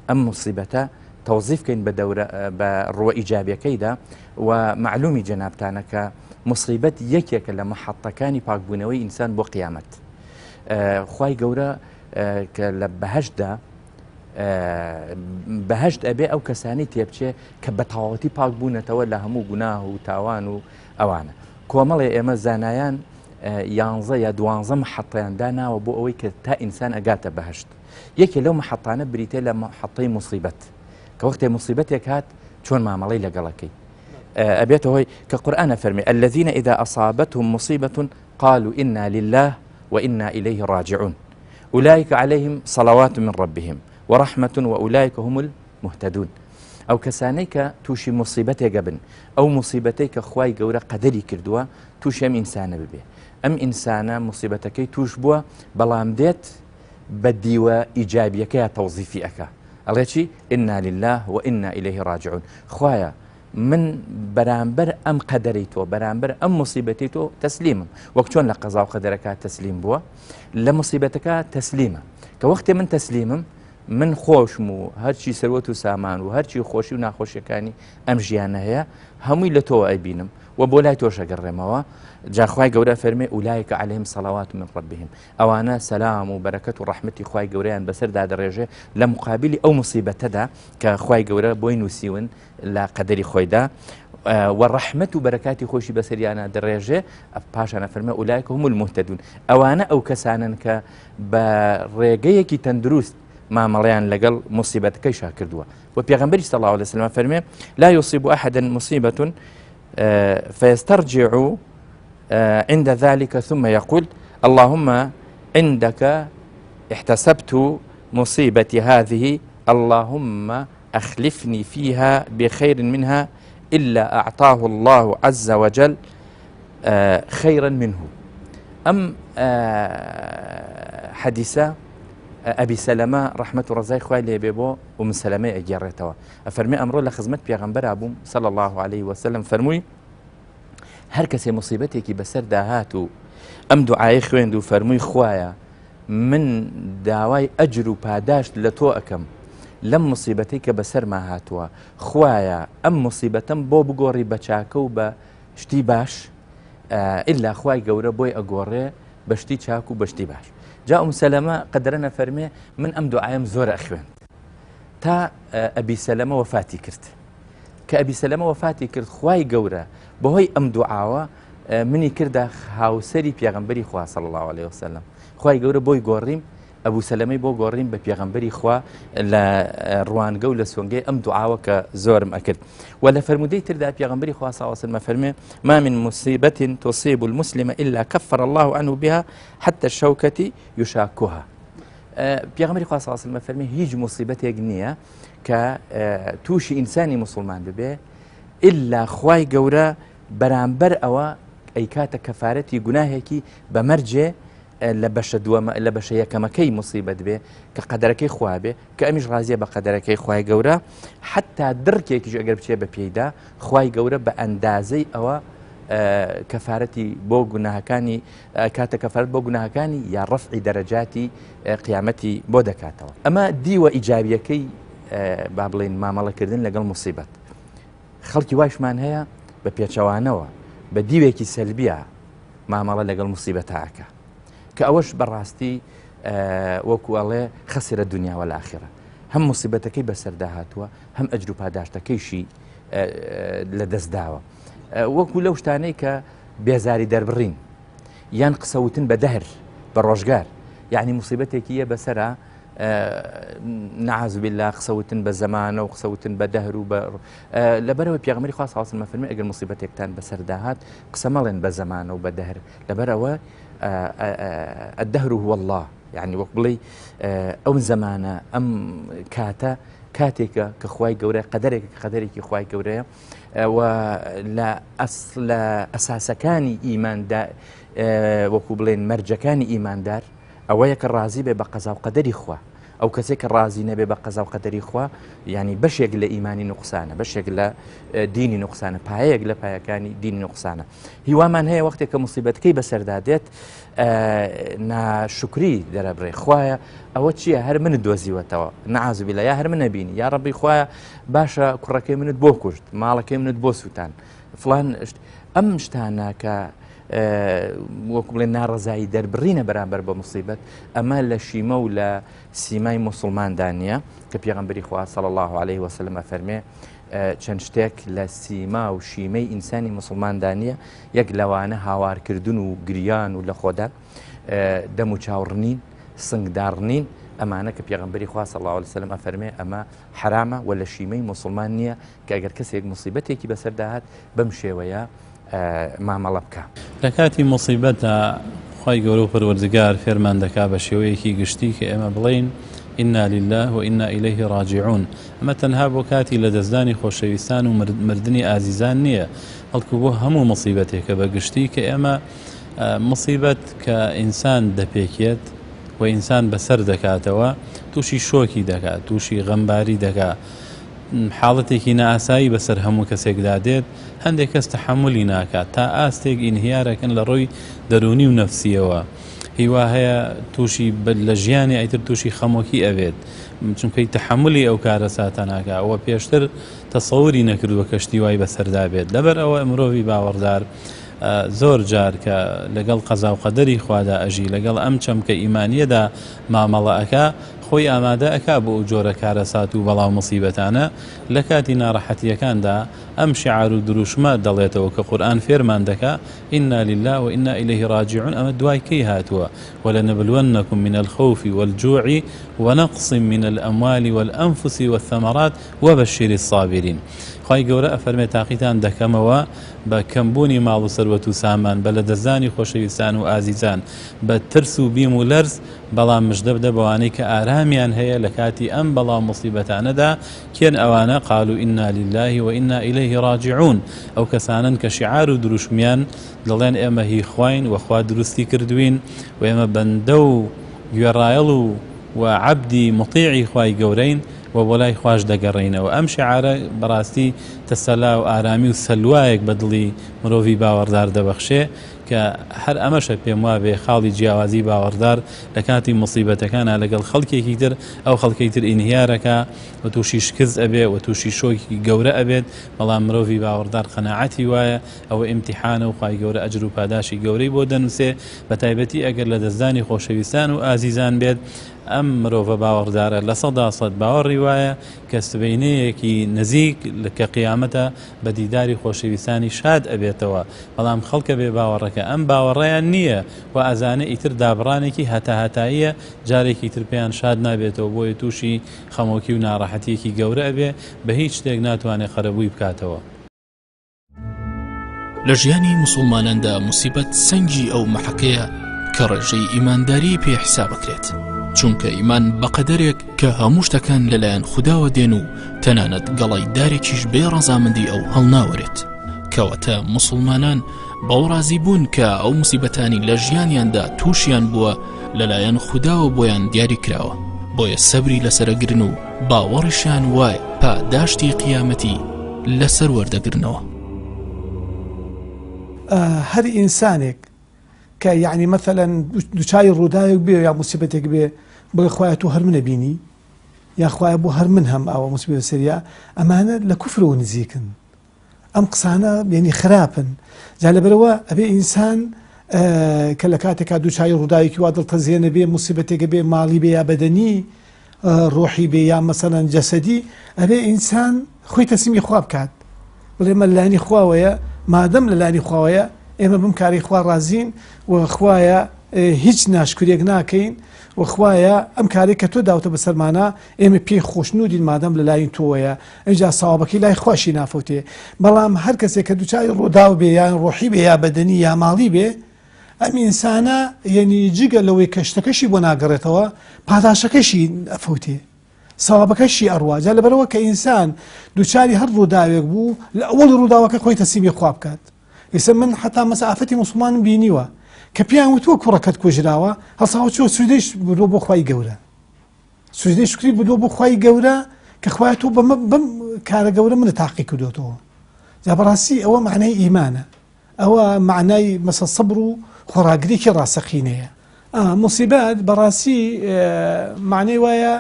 ئەم مصیبەتە تەوزیف بکەین بە ڕوە ئیجابیەکەیدا و معلومی جەنابتانە کە مصیبەت یەکێکە لە مەحەطەکانی پاکبوونەوەی ئینسان بۆ قیامەت. خوای گەورە کە لە بەهەشت ئەبێ ئەو کەسانی تێبچێ کە بە تەواوەتی پاک بوونەتەوە لە هەموو گوناه و تاوان و ئەوانە. کۆمەڵێ ئێمە زانایان 11 یا 12 مەحەطەیان داناوە بۆ ئەوەی کە تا ئینسان ئەگاتە بەهەشت. یەکێ لەو مەحەطانە بریتێ لە مەحەطەی مصیبەت کە وەختێ مصیبەتێک هات چۆن مامەڵەی لەگەڵەکەی ئەبێتە هۆی کە قورئانە فەرمێ الذين إذا أصابتهم مصيبة قالوا إنا لله وإنا إليه راجعون أولئك عليهم صلوات من ربهم ورحمة وأولئك هم المهتدون. ئەو کەسانەی کە تووشی مصیبەتێک بن ئەو مصیبەتەی کە خوای گەورە قەدەری کردووە تووشی ئەم ئینسانە ببێ ئەم ئینسانە مصیبەتەکەی توش بووە بەڵام دێت بە دیوە ئیجابیەکەیە تەوزیفی ئەکا ئەڵێ چی ئنا لله وئنا إليه راجعون خوایە من بەرامبەر ئەم قەدەرەی تۆ بەرامبەر ئەم مصیبەتی تۆ تەسلیمم وەک چۆن لە قەزا و قەدەرەکە تەسلیم بووە لە مصیبەتەکە تەسلیمە کە وەختێ من تەسلیمم من خۆشم و هەرچی سەروەت و سامان و هەرچی خۆشی و ناخۆشیەکانی ئەم ژیانە هەیە هەمووی لە تۆ ئەیبینم و بۆ لای تۆ شەگەڕێمەوە جاخوای گەورە فەرمێ ئولایکە عەلەیهیم سەڵاوات من ڕەبیهم ئەوانە سەلام و بەرەکەت و ڕەحمەتی خوای گەورەیان بەسەردا دەڕێژێ لە مقابلی ئەو مصیبەتەدا کە خوای گەورە بۆی نووسیون لە قەدەری خۆیدا و ڕەحمەت و بەرەکاتی خۆشی بەسەریانە دەڕێژێ پاشانە فەرمێ ئولایکە هم المهتدون ئەوانە ئەو کەسانن کە بە ڕێگەیەکی تەندروست مامەڵەیان لەگەڵ مصیبەتەکەی شاکردووە و پێغەمبەری صلی الله عليه وسلم فەرمێ لا يصيب أحدا مصيبة فيسترجع عند ذلك ثم يقول اللهم عندك احتسبت مصيبتي هذه اللهم أخلفني فيها بخير منها إلا أعطاه الله عز وجل خيرا منه. أم حديثة أبي سلمة رحمة رزاي خوای لێ بێ بۆ وم سلمە ئەگەڕێتەوە ئەفەرمێ ئەمڕۆ لە خزمەت پێغەمبەر بووم صلى الله عليه وسلم فەرمووی هەر کەسێ مصیبەتێکی بەسەر داهات و ئەم دوعای خوێند و فەرمووی خوایە من داوای ئەجر و پاداشت لە تۆ ئەکەم لەم مصیبەتەی کە بەسەرما هاتووە خوایە ئەم مصیبەتەم بۆ بگۆڕی بە چاکە و بە شتی باش ئللا خوای گەورە بۆی ئەگۆڕێ بە شتی چاک و بە شتی باش. جا سەلەمە قەدرەنە فەرمێ من ئەم دوعایم زۆر ئەخوێن تا ئەبی سەلەمە وەفاتی کرد کە ئەبی سەلەمە وەفاتی کرد خوای گەورە بەهۆی ئەم دوعاوە منی کردە هاوسەری پێغەمبەری خوا صلی الله عليه وسلم خوای گەورە بۆی گۆڕیم ئەبوو سەلەمەی بۆ گۆڕیم بە پێغەمبەری خوا لە ڕوانگە و لە سۆنگەی ئەم دوعاوە کە زۆرم ئەکرد و لە فەرمودەی تردا پێغەمبەری خوا صلی الله عليه وسلم فەرمێ ما من مصيبة تصيب المسلم إلا كفر الله عنه بها حتى الشوكة يشاكها. پێغەمبەری خوا صلی الله عليه وسلم فەرمێ هیچ مصیبەتێک نییە کە تووشی ئینسانی مسلمان ببێ إلا خوای گەورە بەرامبەر ئەوە ئەی کاتە کەفارەتی گوناهێکی بەمەرجێ لە بەشە یەکەمەکەی مصیبەت بێ کە قەدەرەکەی خوا بێ کە ئەمیش ڕازیە بە قەدەرەکەی خوای گەورە حتا دڕکێکیش ئەگەر بچێ بە پێیدا خوای گەورە بە ئەندازەی ئەوە کەفارەتی بۆ گوناهەکانی کاتە کەفارەت بۆ گوناهەکانی یا ڕەفعی دەرەجاتی قیامەتی بۆ دەکاتەوە. ئەمە دیوە ئیجابیەکەی با بڵێن مامەڵەکردن لەگەڵ مصیبەت. خەڵکی واشمان هەیە بە پێچەوانەوە بە دیوێکی سەلبیە مامەڵە لەگەڵ مصیبەتەکە کە ئەوەش بەڕاستی وەکو ئەڵێ خەسرە دنیا والآخرە هەم مصیبەتەکەی بەسەردا هاتووە هەم ئەجر و پاداشتەکەیشی لە دەستداوە وەکو لەو شتانەی کە بێزاری دەربڕین یان قسەوتن بە دەهر بە ڕۆژگار يعني مصيبتێکیە بەسەرە نعوذ بالله قسەوتن بە زەمانە و قسەوتن بە دەهر و لەبەرەوە پێغەمبەری خوا صلی الله علیه و سلم فەرمووی ئەگەر مصیبەتێکتان بەسەرداهات قسە مەڵێن بە زەمانە و بە دەهر لەبەرەوە الدهر هو الله يعني وەک بڵێ ئەو زەمانە ئەم کاتە کاتێکە کە خوای گەورە قەدەرێکە کە قەدەرێکی خوای گەورەیە و لە ئەساسەکانی ئیماندا وەکو بڵێن مەرجەکانی ئیماندار ئەوەیە کە ڕازی بێ بە قەزا و قەدەری خوا ئەو کەسێک کە ڕازی نەبێ بە قەزا و قەدەری خوا یعنی بەشێک لە ئیمانی نوقسانە بەشێک لە دینی نوقسانە پایەیەک لە پایەکانی دینی نوقسانە هیوامان هەیە وەختێک کە مصیبەتەکەی بەسەردادێت ناشکری دەرەبڕێ خوایە ئەوە چییە هەر منت دۆزیوەتەوە نعوذ بالله یا هەر من نەبینی یا ڕەبی خوایە باشە کوڕەکەی منت بۆ کوشت ماڵەکەی منت بۆ سووتان فڵان ئەم شتانە کە وەکو بڵێن ناڕەزایی دەربڕینە بەرامبەر بە مصیبەت ئەمە لە شیمە و لە سیمای موسڵماندا نیە کە پێغەمبەری خوا صلی الله عليه وسلم ئەفەرمێ چەند شتێک لە سیما و شیمەی ئینسانی موسڵماندا نیە یەک لەوانە هاوارکردن و گریان و لە خۆدا دەم و چاوڕنین سنگداڕنین ئەمانە کە پێغەمبەری خوا صلی الله عليه وسلم ئەفەرمێ ئەمە حرامە و لە شیمەی موسڵمان نییە کە ئەگەر کەسێک مصیبەتێکی بەسەرداهات بەم شێوەیە مامەڵە بکە لە کاتی مصیبەتە خی گەورە و پەروەردگار فێرمان دەکا بە شێوەیەکی گشتی کە ئێمە بڵین ئینا لله و ئینا ئیلەیه ڕاجعون ئەمە تەنها بۆ کاتی لە دەستدانی خۆشەویستان و مردنی ئازیزان نییە بەڵکو بۆ هەموو مصیبەتێکە بە گشتی کە ئێمە مصیبەت کە ئینسان دەپێکێت و ئینسان بەسەر دەکاتەوە تووشی شۆکی دەکات تووشی غەمباری دەکات حاڵەتێکی نائاسایی بەسەر هەموو کەسێکدا دێت هەندێک کەس تەحملی ناکات تا ئاستێک ئینهیارەکەن لە ڕۆی دەرونی و نەفسیەوە هیوا هەیە تووشی لە ژیانی ئیتر تووشی خەمۆکی ئەوێت چونکەی تەحملی ئەو کارە ساتە ناکات ئەوە پێشتر تەسەووری نەکردووە کەشتی وای بەسەردا بێت لەبەر ئەوە مرۆڤی باوەڕدار زۆر جار کە لەگەڵ قەزا و قەدەری خوادا ئەژی لەگەڵ ئەم چەمکە ئیمانیەدا مامەڵە ئەکا خۆی ئامادە ئەکا بۆ ئەو جۆرە کارە سات و بەڵاو مصیبەتانە لە کاتی ناڕەحەتیەکاندا ئەم شعار و دروشمە دەڵێتەوە کە قورئان فێرمان دەکا ئینا لله و ئینا ئیلەیه ڕاجعون ئەمە دوای کەی هاتووە وَلَنَبْلُوَنَّكُم مِّنَ الْخَوْفِ وَالْجُوعِ وَنَقْصٍ مِّنَ الْأَمْوَالِ وَالْأَنفُسِ وَالثَّمَرَاتِ وَبَشِّرِ الصَّابِرِينَ خی گەورە ئەفەرمێ تاقیتان دەکەمەوە بە کەمبوونی ماڵ و سەروەت و سامان بە لە دەستدانی خۆشەویستان و ئازیزان بە ترس و بیم و لەرز بەڵام مژدە بدە بەوانەی کە ئارامیان هەیە لە کاتی ئەم بەڵام مصیبەتانەدا کێن ئەوانە قالوا ئینا لله و ئینا ئیلەیه ڕاجعون ئەو کەسانن کە شیعار و دروشمیان دەڵێن ئێمە هی خواین وەخوا دروستی کردوین و ئێمە بەندە و گوێڕایەڵ و عەبدی مطیعی خوای گەورەین و بۆ لای خوش دەگەڕێنەوە ئەم شعارە بەڕاستی تەسەلا و ئارامی و سەلوایەک بە دڵی مرۆڤی باوەڕدار دەبەخشێ کە هەر ئەمەشە پێم وابێ خاڵی جیاوازی باوەڕدار لە کاتی مصیبەتەکانە لەگەڵ خەڵکێکی تر ئەو خەڵکەی تر ئینهیارەکە و تووشی شکست ئەبێ و تووشی شۆکی گەورە ئەبێت بەڵام مرۆڤی باوەڕدار قەناعەتی وایە ئەوە ئیمتیحانە و خوای گەورە ئەجر و پاداشی گەورەی بۆ دەنووسێ بە تایبەتی ئەگەر لە دەستدانی خۆشەویستان و ئازیزان بێت ئەم مرۆڤە باوەڕدارە لە 100% باوەڕی وایە کە سبەینەیەکی نزیک کە قیامەتە بە دیداری خۆشەویستانی شاد ئەبێتەوە بەڵام خەڵکە بێ باوەڕەکە ئەم باوەڕیان نییە و ئازانە ئیتر دابڕانێکی هەتاهەتاییە جارێکی تر پێیان شاد نابێتەوە بۆیە تووشی خەمۆکی و ناڕەحەتیەکی گەورە ئەبێ بە هیچ شتێک ناتوانێت خەرەبووی بکاتەوە. لە ژیانی موسڵماناندا موسیبەت سەنگی ئەو مەحەکەیە کە ڕێژەی ئیمانداری پێ حساب بکرێت چونکە ئیمان بەقەدەرێک کە هەموو شتەکان لەلایەن خوداوە دێن و تەنانەت گەڵای دارێکیش بێ ڕەزامەندی ئەو هەڵناوەرێت کەواتە موسڵمانان بەو ڕازی بوون کە ئەو موسیبەتانی لە ژیانیاندا تووشیان بووە لەلایەن خوداوە بۆیان دیاری کراوە بۆیە سەبری لەسەرەگرن و باوەڕیشیان وایە پاداشتی قیامەتی لەسەر وەردەگرنەوە. هەر ئینسانێک کە یعنی مەثەلەن دووچای ڕووداوێک بێ یا موسیبەتێک بێ بڵێ خوایە تۆ هەر منە بینی یا خوایە بۆ هەر من هەم ئەوە موسیبەتە سەریە ئەمانە لە کوفرەوە نزیکن ئەم قسانە یعنی خراپن جا لەبەرەوە ئەبێ ئینسان کە لە کاتێکا دووچای ڕووداوێکی وا دڵتەزیێنە بێ موسیبەتێکە بێ ماڵی بێ یا بەدەنی ڕۆحی بێ یا مەسەلەن جەسەدی ئەبێ ئینسان خۆی تەسلیمی خوا بکات بڵێ مە لانی خواوەیە مادەم لە لانی خواوەیە ئێمە بم کاری خوا ڕازین و خوایە هیچ ناشکرێک ناکەین وخوایە ئەم کارێک کە تۆ داوتە بەسەرمانە ئێمە پێی خۆشنودین مادەم لە لایەن تۆیە ئەجا ساوابەکەی لای خواشی نافوتێ بەڵام هەر کەسێک کە دووچاری ڕووداو بێ یان ڕۆحی بێ یا بەدەنی یا ماڵی بێ ئەم ئینسانە یعنی جگە لەوەی کەشتەکەشی بۆ ناگەڕێتەوە پاداشەکەشی ئەفوتێ ساوابەکەشی ئەڕوا جا لەبەرەوە کە ئینسان دووچاری هەر ڕووداوێک بوو لە ئەوڵ ڕووداوەکە خۆی تەسیمی خوا بکات ئێستا من حتا مەسافەتی موسڵمان بینیوە کە پیان وتووە کوڕەکەت کوژراوە هەساوە چۆ سوودەیش بدۆ بۆ خوای گەورە سوودەی شکری بدۆ بۆ خوای گەورە کە خوای تۆ بەم کارە گەورە منە تاقی کردوتەوە جا بەڕاستی ئەوە معنای ئیمانە ئەوە معنای مەسە سەبر و خۆراگریکی ڕاستەقینەیە مصیبەت بەڕاستی معنای وایە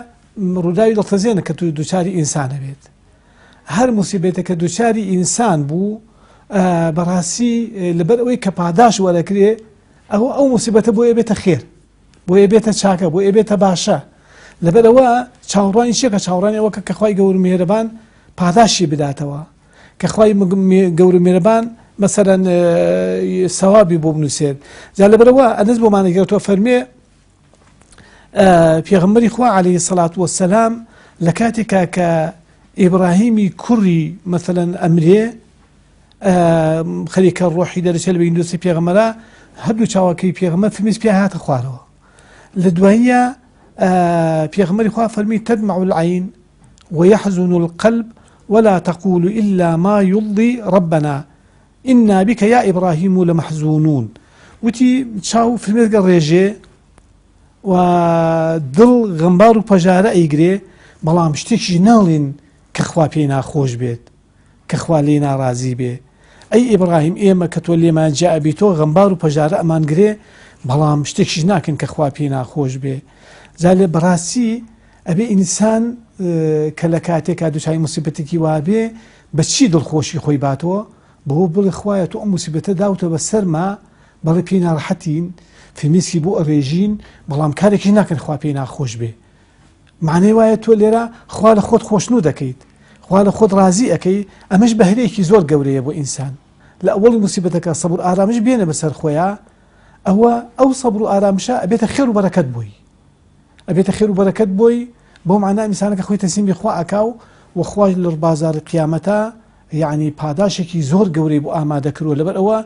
ڕووداوی دڵتەزێنە کە تو دووچاری ئینسانە بێت هەر مصیبەتە کە دووچاری ئینسان بوو بەڕاستی لەبەر ئەوەی کە پاداش وەرەکرێ ئەو مصیبەتە بۆیە بێتە خێر بۆیە بێتە چاکە بۆیە بێتە باشە لەبەرەوە چاوەڕوانی چیە کە چاوەڕوانی ئەوە کە خوای گەور و میهرەبان پاداشی بداتەوە کە خوای گەور و میهرەبان مەسەرەن سەوابی بۆ بنووسێت جا لەبەرەوە ئەنەس بۆمانەگەێتەوە فەرمێ پێغەمبەری خوا عەلەیهی سەڵات وەسەلام لە کاتێکا کە ئیبراهیمی کوڕی مەسەلەن ئەمرێ خەریکە ڕۆحی دەرەچێت لە ئیندۆسی پێغەمبەرە هەردوو چاوەکەی پێغەمبەر فەرمی پێ هاتە خوارەوە لە دواییە پێغەمبەری خوا فەرمی تدمع العین ويحزن القلب ولا تقول إلا ما يرضي ربنا إنا بك يا إبراهيم لمحزونون وتي تشاو في المرقى الرجاء ودل غنبار وبجارة إيقري بلام شتيكش نالين كخوا بينا خوش بيت كخوا لينا رازي بي أي إبراهيم إيما كتولي ما جاء بيتو غنبار وبجارة أمان قري بلام شتيكش ناكن كخوا بينا خوش بي زال براسي أبي إنسان كلكاتك هادو شاي مصيبتك وابي بشي دل خوشي خوي باتو بهو بڵێ خوایە تۆ ئەم موسیبەتە داوتە بەسەرما بەڵێ پێی ناڕەحەتین فیلمیسکی بۆ ئەڕێژین بەڵام کارێکی ناکەن خوا پێی ناخۆش بێ معنەی وایە تۆ لێرە خوا لە خۆت خۆشنوو دەکەیت خوا لە خۆت ڕازی ئەەکەی ئەمەش بەهرەیەکی زۆر گەورەیە بۆ ئینسان لە ئەوڵی موسیبەتەکە سەبر ئارامش بێنە بەسەر خۆیە ئەو سەبر و ئارامشە ئەبێتە خێر و بەرەکەت بۆی ئەبێتە خێر و بەرەکەت بۆی بۆ معنای ئینسانەکە خۆی تەسلیمی خوا ئەکاو و خوای لە بازاری قیامەتە يعني پاداشێکی زۆر گەورەی بۆ ئامادە کردووە لەبەر ئەوە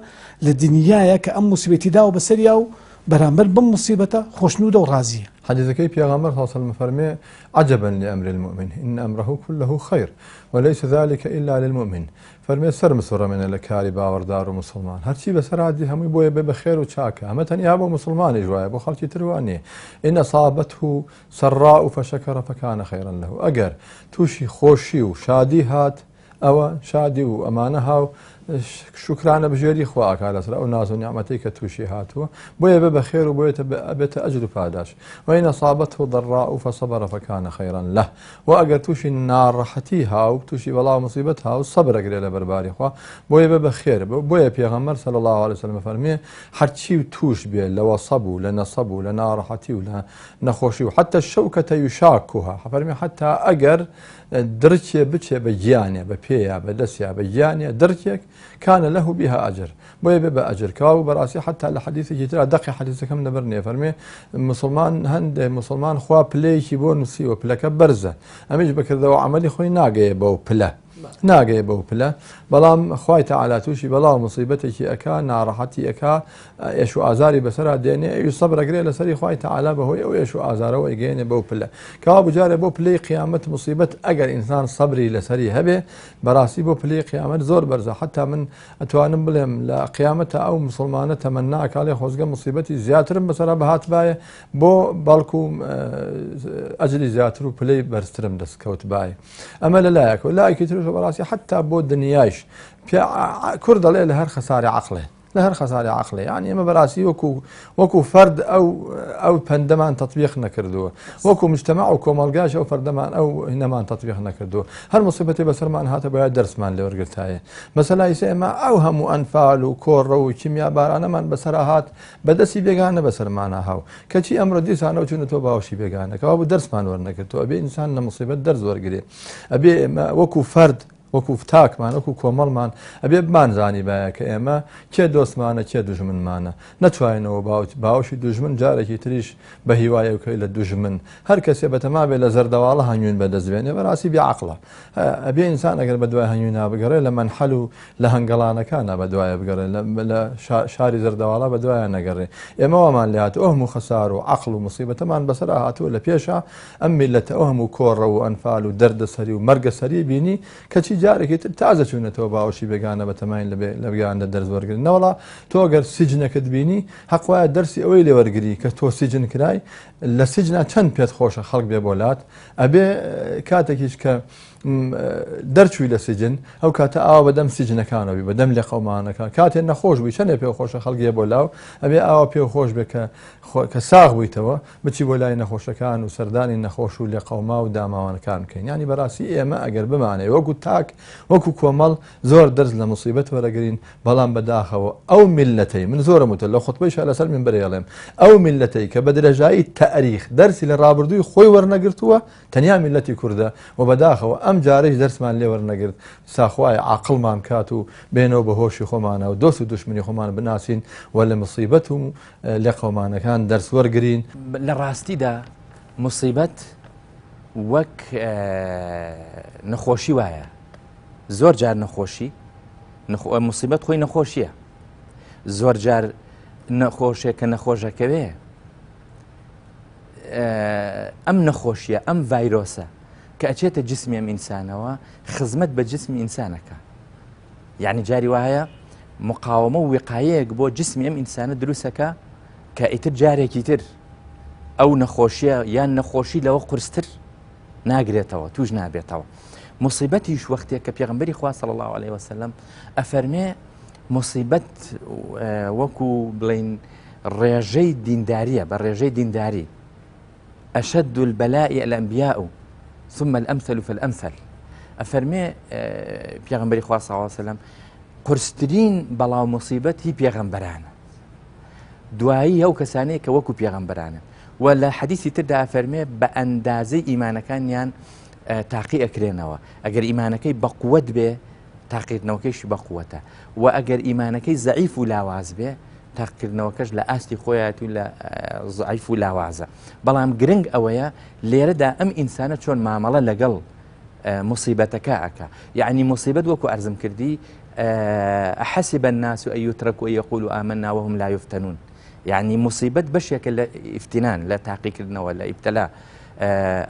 لە دنیایە کە ئەم موسیبەتی داوە بەسەریا و بەرامبەر بەم موسیبەتە خۆشنودە و ڕازیە حديثكي بيغمبر صلى الله عليه وسلم فرمي عجبا لأمر المؤمن إن أمره كله خير وليس ذلك إلا للمؤمن فرمي سر مسورة من الكاري باوردار ومسلمان هرشي بسر عادي هم بويا بخير وشاكا هم تنيا ابو مسلمان جوايا ابو خالتي ترواني إن أصابته سراء فشكر فكان خيرا له أجر توشي خوشي وشادي هات أو شادي وأمانها شكرانا بجيري خواك على سر أو ناس نعمتك توشي هاتوا بويا بخير وبويا بيت أجر فاداش وإن أصابته ضراء فصبر فكان خيرا له وأجر توشي النار رحتيها وتوشي بلا مصيبتها والصبر قليل برباري خوا بويا بخير بويا بيغمر صلى الله عليه وسلم فرمي حرشي توش بيه لو صبوا لنصبوا لنار رحتي ولا نخوشي وحتى الشوكة يشاكها فرمي حتى أجر درجة بتشي بجيانيا ببيا بدسيا بجيانيا درجك كان له بها أجر بويا بيبا أجر كاو براسي حتى الحديث جيترا دقي حديث كم نبرني فرمي مسلمان هند مسلمان خوا بليشي بونسي وبلاك برزة أميج بكذا وعملي خوي ناقي بو بلا ناقي بو بلا بلام خواي تعالى توشي بلا مصيبتك أكا نارحتي أكا يشو آزاري بسرا ديني أي صبر أقري لسري خواي تعالى بهوي أو يشو آزاره ويجيني بو بلا كاو بجاري بو بلي قيامة مصيبة أجر إنسان صبري لسري هبه براسي بو بلي قيامة زور برزة حتى من أتوانم بلهم لا قيامته أو مسلمانة تمناك عليه خوزقة مصيبتي زياتر بسرا بهات باي بو بالكو أجلي زياتر بلي برسترم دس كوت باي أما لا يكون لا يكترش براسي حتى بو الدنياش كرد لهر خسارة عقله لهر خسارة عقله يعني ما براسي وكو فرد أو بندمان تطبيق نكردوه وكو مجتمع وكو ملقاش أو فردمان أو هنمان تطبيق نكردوه هر مصيبتي بسر مان هاتا بها درس مان اللي ورقلت هاي مثلا يسمى أوهم أنفال وكور وكيمياء بارانا من بسرهات بدسي بيغانا بسر مانا هاو كشي أمر ديس أنا وشنو توبا وشي بيغانا كوابو درس مان ورنكردوه أبي إنسان مصيبة درس ورقلي أبي وكو فرد وەکو تاکمان وەکو کۆمەڵمان ئەبێ بمانزانی باە کە ئێمە کێ دۆستمانە کێ دوژمنمانە نەتوانینەوە باوشی دوژمن جارێکی تریش بە هیوایەکەی لە دوژمن هەر کەسێ بەتەما بێ لە زەردەواڵە هەنگوین بەدەستبێنێ بەڕاستی بێعەقڵە ئەبێ ئینسان ئەگەر بە دوای هەنگوینا بگەڕێ لە مەنحەل و لە هەنگەڵانەکانە بە دوایە بگەڕێ لە شاری زەردەواڵە بە دوایە نەگەڕێ ئێمە وەمان لێ هاتووە ئەو خەسار و عەقڵ و موسیبەتەمان بەسەر هاتووە لە پێشە ئەم میلەتە ئەوهەم و کۆڕە و ئەنفال و دەردەسەری و مەرگەسەری بینی کەچی جارێکی تر تازە چوونەتەوە باوەشی بێگانە بەتەماین لە بگیانە دەرز وەرگرن نەوەڵا تۆ گەر سیجنەکەت بینی حەقوایە دەرسی ئەوەی لێ وەرگری کە تۆ سیجن کرای لە سیجنا چەند پێت خۆشە خەڵک بێ بۆلات ئەبێ کاتێکیش کە دەرچووی لە سجن ئەو کاتە ئاوا بەدەم سیجنەکانەوەی بەدەم لێ قەومانەکان کاتێن نەخۆش بووی چەندێ پێ خۆشە خەڵگیە بۆ لاو ئەبێ ئاوا پێ خۆش بێ کە ساغ بوویتەوە بچی بۆ لای نەخۆشەکان و سەردانی نەخۆش و لێ قەوما و داماوانەکان بکەین ینی بەڕاستی ئێمە ئەگەر بمانێ وەکو تاک وەکو کۆمەڵ زۆر دەرز لە موسیبەت وەرەگرین بەڵام بەداخەوە ئەو میلەتەی من زۆرم وتە لە خوتبەیشە لەسەر من بەرێڵێم ئەو میلەتەی کە بە درێژایی تەریخ دەرسی لە ڕابردووی خۆی وەرنەگرتووە تەنیا میلەتی کوردە و بەداخەوە ئەم جارەی دەرسمان لێ وەرنەگرت ساخوای عاقڵمان کات و بێنەوە بە هۆشی خۆمانە و دۆست و دوشمنی خۆمان بناسین و لە موسیبەت و لە قەومانەکان دەرس وەرگرین لە ڕاستیدا موسیبەت وەک نەخۆشی وایە زۆر جار نەخۆشی موسیبەت خۆی نەخۆشیە زۆر جار نەخۆشێک کە نەخۆشەکەوێ ئەم نەخۆشیە ئەم ڤایرۆسە کە ئەچێتە جسمی ئەم ئینسانەوە خزمەت بە جسمی ئینسانەکە یعنی جاری وایە مقاومە و وقایەیەک بۆ جسمی ئەم ئینسانە دروستەکە کە ئیتر جارێکی تر ئەو نەخۆشیە یان نەخۆشی لەوە قورستر ناگرێتەوە توش نابێتەوە موسیبەتیش وەختێک کە پێغەمبەری خوا صلی الله عليه وسلم ئەفەرمێ موسیبەت وەکو بڵین ڕێژەی دینداریە بە ڕێژەی دینداری ئەشەد البەلاء الأنبیاء ثم الأمثل فالأمثل ئەفەرمێ پێغەمبەری خوا صلی الله عليه وسلم قورسترین بەڵاو موسیبەتی پێغەمبەرانە دوایی ئەو کەسانەیە کە وەکو پێغەمبەرانە و لە حەدیثی تردا ئەفەرمێ بە ئەندازەی ئیمانەکانیان تاقی ئەکرێنەوە ئەگەر ئیمانەکەی بە قووەت بێ تاقیکردنەوەکەیشی بە قووەتە و ئەگەر ئیمانەکەی زەعیف و لاواز بێ تاقیکردنەوەکەش لە ئاستی خۆیات و لە زەعیف و لاوازە بەڵام گرنگ ئەوەیە لێرەدا ئەم ئینسانە چۆن مامەڵە لەگەڵ مصیبەتەکە ئەکا یعنی مصیبەت وەکو ئەرزم کردی أحسب الناس أن يتركوا أن يقولوا آمنا وهم لا يفتنون يعني مصيبة بشيك الافتنان لا تحقيق ولا ابتلاء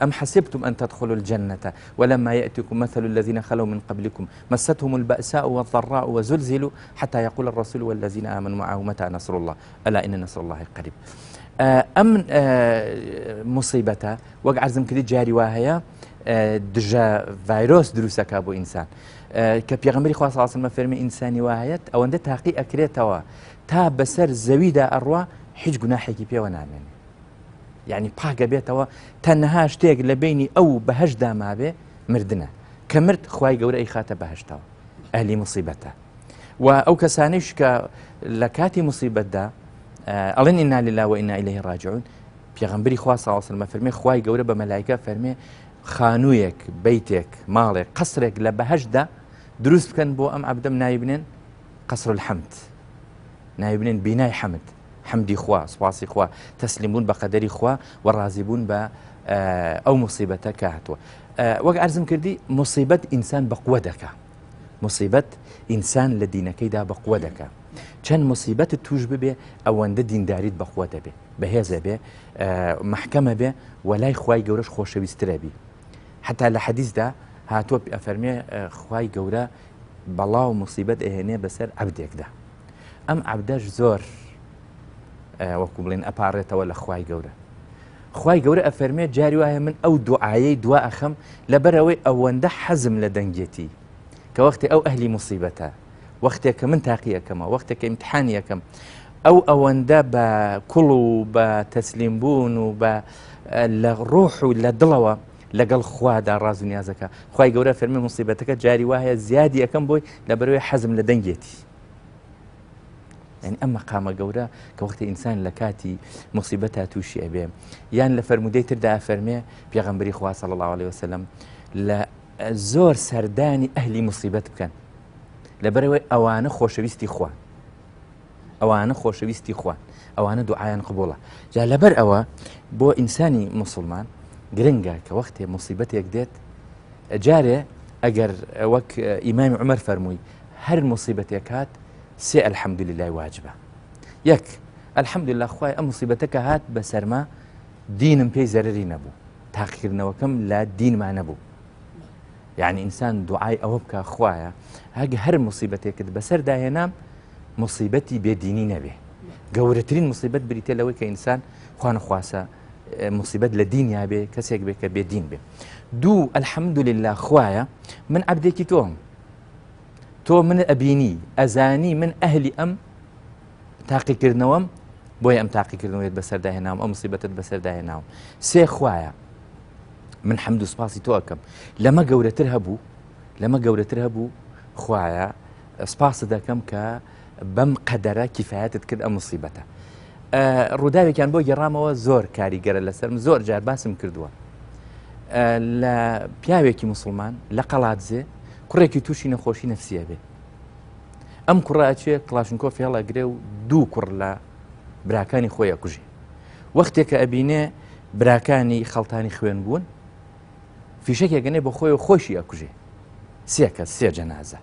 أم حسبتم أن تدخلوا الجنة ولما يأتكم مثل الذين خلوا من قبلكم مستهم البأساء والضراء وزلزلوا حتى يقول الرسول والذين آمنوا معه متى نصر الله ألا إن نصر الله قريب أم مصيبة وقع عزم كده جاري وهي دجا فيروس دروسك أبو إنسان كبيغمبري خاص عاصم ما فرمي إنساني واهيت أو أنت تحقيق أكريتوا تا بسر زويدا أروى حج جناحك بيا ونعمل يعني باقة بيتوا تنهاش تيج لبيني أو بهجدا ما به مردنا كمرت خواي جورا أي خاطر بهجتوا أهلي مصيبته وأو كسانيش لكاتي مصيبة دا ألين إنا لله وإنا إليه راجعون بيغمبري خاص عاصم ما فرمي خواي جورا بملائكة فرمي خانوویەک بەیتێک ماڵێک قەسرێک لە بەهەشدا دروست بکەن بۆ ئەم عەبدەم نایبنێن قەسر الحەمد نایبنێن بینای حەمد حەمدی خوا سوپاسی خوا تەسلیمبوون بە قەدەری خوا و ڕازیبوون بە ئەو موسیبەتە کە هاتووە وەک عەرزم کردی موسیبەت ئینسان بە قووە دەکا موسیبەت ئینسان لە دینەکەیدا بە قووە دەکا چەند موسیبەت توش ببێ ئەوەندە دینداریت بە قووە دەبێ بەهێزە بێ محکەمە بێ و لای خوای گەورەش خۆشەویسترە بی حتى لە حەدیثدا هاتووە ئەفەرمێ خوای گەورە بەڵاو موسیبەت ئەهێنێ بەسەر عەبدێکدا ئەم عەبدەش زۆر وەکو بڵێن ئەپارڕێتەوە لە خوای گەورە خوای گەورە ئەفەرمێ جاری وایە من ئەو دوعایەی دوا ئەخەم لەبەرەوەی ئەوەندە حەزم لە دەنگێتی کە وەختی ئەو ئەهلی موسیبەتە وەختێک کە من تاقی ئەەکەمە وەختێک کە ئیمتحانی ئەەکەم ئەو ئەوەندە بە کوڵ و بە تەسلیم بوون و بە لە ڕۆح و لە دڵەوە لەگەڵ خوادا ڕاز و نیازەکە خوای گەورە فەرمی موسیبەتەکە جاری وایە زیادی ئەەکەم بۆی لەبەرەوەی حەزم لە دەنگێتی يعني أما قام جورا كوقت إنسان لكاتي مصيبتها توشي أبيه يعني لفرمودي تردى أفرمي بيغمبري خوا صلى الله عليه وسلم لا زۆر سەردانی ئەهلی موسیبەت بکەن لەبەرەوەی ئەوانە خۆشەویستی خوان ئەوانە دوعایان قبوڵە. جا لەبەر ئەوە بۆ ئینسانی موسڵمان گرنگە کە وەختێ موسیبەتێک دێت جارێ ئەگەر وەک ئیمامی عومەر فەرمووی هەر موسیبەتێک هات سێ ئەلحەمدوللیلای واجبە. یەک ئەلحەمدوللیلا خوای ئەم موسیبەتەکە هات بەسەرما دینم پێی زەرری نەبوو، تاقیکردنەوەکەم لە دینمان نەبوو. یعنی ئینسان دوعای ئەوە بکە خوایە هەر موسیبەتێکت بەسەردا هێنام موسیبەتی بێدینی نەبێ. گەورەترین موسیبەت بریتێ لەوەی کە ئینسان خوا نەخواسە موسیبەت لە دینیا بێ کەسێک بێ کە بێدین بێ. دوو ئەلحەمدوللیلا خوایە من عەبدێکی تۆ من ئەبینی ئەزانی من ئەهلی ئەم تاقیکردنەوەم بۆیە ئەم تاقیکردنەوەیت بەسەرداهێناوم ئەم موسیبەتت بەسەرداهێناوم. سێ خوایە من حەمد و سپاسی تۆ ئەکەم لەمە گەورەتر هەبوو خوایە سپاس دەکەم کە بەم قەدەرە کیفایەتت کرد ئەم موسیبەتە. ڕووداوێکیان بۆ گەڕامەوە زۆر کاریگەرە لەسەرم زۆر جار باسم کردووە. لە پیاوێکی موسڵمان لە قەڵاتزێ کوڕێکی تووشی نەخۆشی نەفسیە بێ. ئەم کوڕاچێ کڵاشنکۆفی هەڵەگرێ و دوو کوڕ لە براکانی خۆی ئەکوژێ. وەختێک کە ئەبینێ براکانی خەڵتانی خوێن بوون فیشەکێکگەنێ بۆ خۆی و خۆشی ئەکوژێ. سێ جەنازە.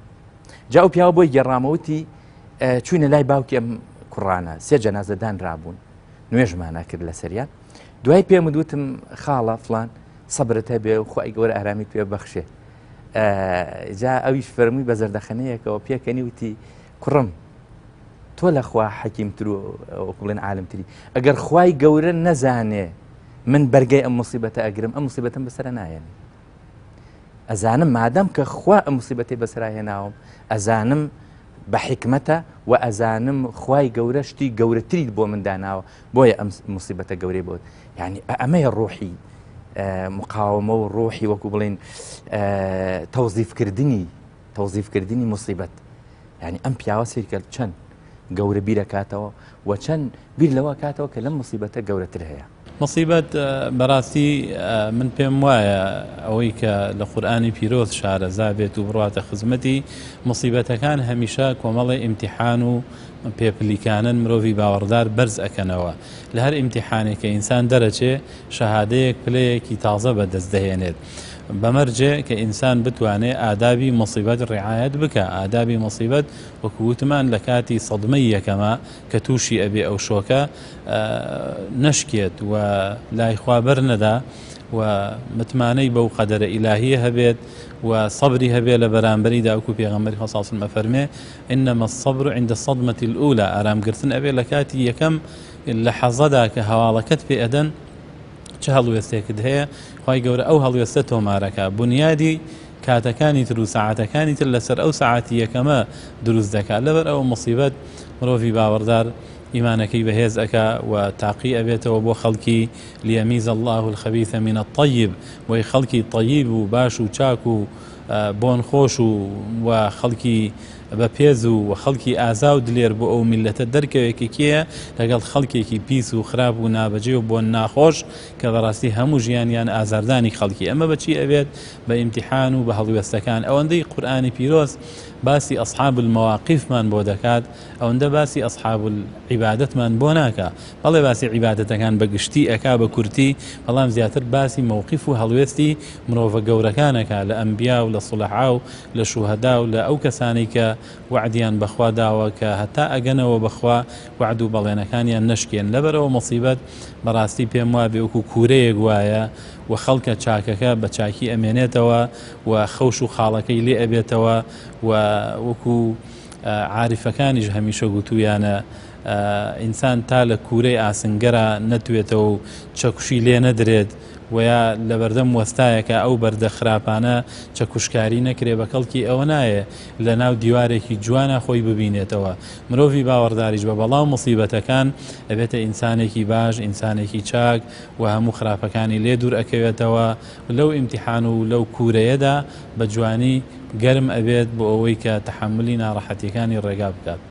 جا و پیاوە بۆی گەڕامەوتی چوینە لای باوکی ئەم کوڕانە سێ جەنازەدان رابوون نوێژمانە کرد لە سەریان. دوای پێم وتم خاڵە فلان سەبرت هەبێ و خوای گەورە ئارامی توێ بەخشێ. جا ئەویش فەرمووی بە زەردەخەنەیەکەوە پێکەنی وتی کوڕم تۆ لە خوا حەکیمتر و بڵێن عالمتری ئەگەر خوای گەورە نەزانێ من بەرگەی ئەم موسیبەتە ئەگرم ئەم موسیبەتم بەسەرە نایەن. ئەزانم مادەم کە خوا ئەم موسیبەتەی بەسەرا هێناوم ئەزانم بە حکمەتە و ئەزانم خوای گەورە شتی گەورەتری بۆ من داناوە بۆیە ئەم موسیبەتە گەورەی بۆت. یعنی ئەمەیە ڕۆحی مقاومە و ڕۆحی وەکو بڵێن تەوزیفکردنی موسیبەت. یعنی ئەم پیاوە سیرکە چەند گەورە بیرەکاتەوە و چەند بیر لەوە کاتەوە کە لەم موسیبەتە گەورەتر هەیە. مصیبەت بەڕاستی من پێم وایە ئەوەی کە لە قورئانی پیرۆز شارەزا بێت و بڕاتە خزمەتی مصیبەتەکان هەمیشە کۆمەڵی ئیمتیحان و پێپلیکانن مرۆڤی باوەڕدار بەرز ئەکەنەوە. لە هەر ئیمتیحانێک کە ئینسان دەرەچێ شەهادەیەک پلەیەکی تازە بەدەست دەهێنێت. بەمەرجێ کە ئینسان بتوانێت ئادابی مصیبەت ڕعایەت بکە. ئادابی مصیبەت وەکووتمان لە کاتی سەدمەی یەکەمە کە تووشی ئەبێ ئەو شۆکە نەشکێت و لای خوا بەر نەدا و متمانەی بەو قەدەرە ئیلاهیە هەبێت و سەبری هەبێت لە بەرامبەریدا وەکو پێغەمبەری خوا صلی الله علیه و سلم ئەفەرمێ ئینەما الصەبر عند الصەدمەة الأولى ئارامگرتن ئەبێ لە کاتی یەکەم لە حەزەدا کە هەواڵەکەت پێ ئەدەن چه هەڵوێستێکت هەیە خوای گەورە ئەو هەڵوێستە تۆمارەکە بنیادی کاتەکانی تر و سەعاتەکانی تر لەسەر ئەو سەعاتی یەکەمە دروست دەکات. لەبەر ئەو مصیبەت مرۆڤی باوەڕدار ئیمانەکەی بەهێز ئەکا و تاقی ئەبێتەوە بۆ خەڵکی لیەمیز الله الخەبیث من الطیب بۆی خەڵکی طیب و باش و چاک و بۆن خۆش و خەڵکی بە پێز و خەڵکی ئازا و دلێر بۆ ئەو میلەتە دەرکەوێکێکیە لەگەڵ خەڵکێکی پیس و خراپ و نابەجێ و بۆن ناخۆش کە بەڕاستی هەموو ژیانیان ئازاردانی خەڵکی. ئەمە بەچی ئەوێت بە ئیمتیحان و بە هەڵوێستەکان. ئەوەندەی قورئانی پیرۆز باسی ئەصحاب المەواقیفمان بۆ دەکات ئەوەندە باسی ئەصحاب العیبادەتمان بۆ ناکە. بەڵێ باسی عیبادەتەکان بەگشتی ئەکا بە کورتی بەڵام زیاتر باسی مەوقیف و هەڵوێستی مرۆڤە گەورەکانەکە لە ئەنبیا و لە سوڵەحا و لە شوهەدا و لە ئەو کەسانی کە وعدیان بەخوا داوە کە هەتا ئەگەنەوە بەخوا وعد و بەڵێنەکانیان نەشکێن. لەبەرەوە مصیبەت بەڕاستی پێم وابێ وەکو کوورەیەک وایە و خەڵکە چاکەکە بە چاکی ئەمێنێتەوە و خەوش و خاڵەکەی لێ ئەبێتەوە و وەکو عاریفەکانیش هەمیشە گوتویانە ئینسان تا لە کوورەی ئاسنگەرە نەتوێتەوە و چەکوشی لێ نەدرێت ویا لە بەردەم وەستایەکە ئەو بەردە خراپانە چەکوشکاری نەکرێ بە کەڵکی ئەوە نایە لە ناو دیوارێکی جوانە خۆی ببینێتەوە. مرۆڤی باوەڕداریش بە بەڵاو مصیبەتەکان ئەبێتە ئینسانێکی باش ئینسانێکی چاک و هەموو خراپەکانی لێ دوور ئەکەوێتەوە لەو ئیمتیحان و لەو کوورەیەدا بە جوانی گەرم ئەبێت بۆ ئەوەی کە تەحملی ناڕەحەتیەکانی ڕێگا بکات.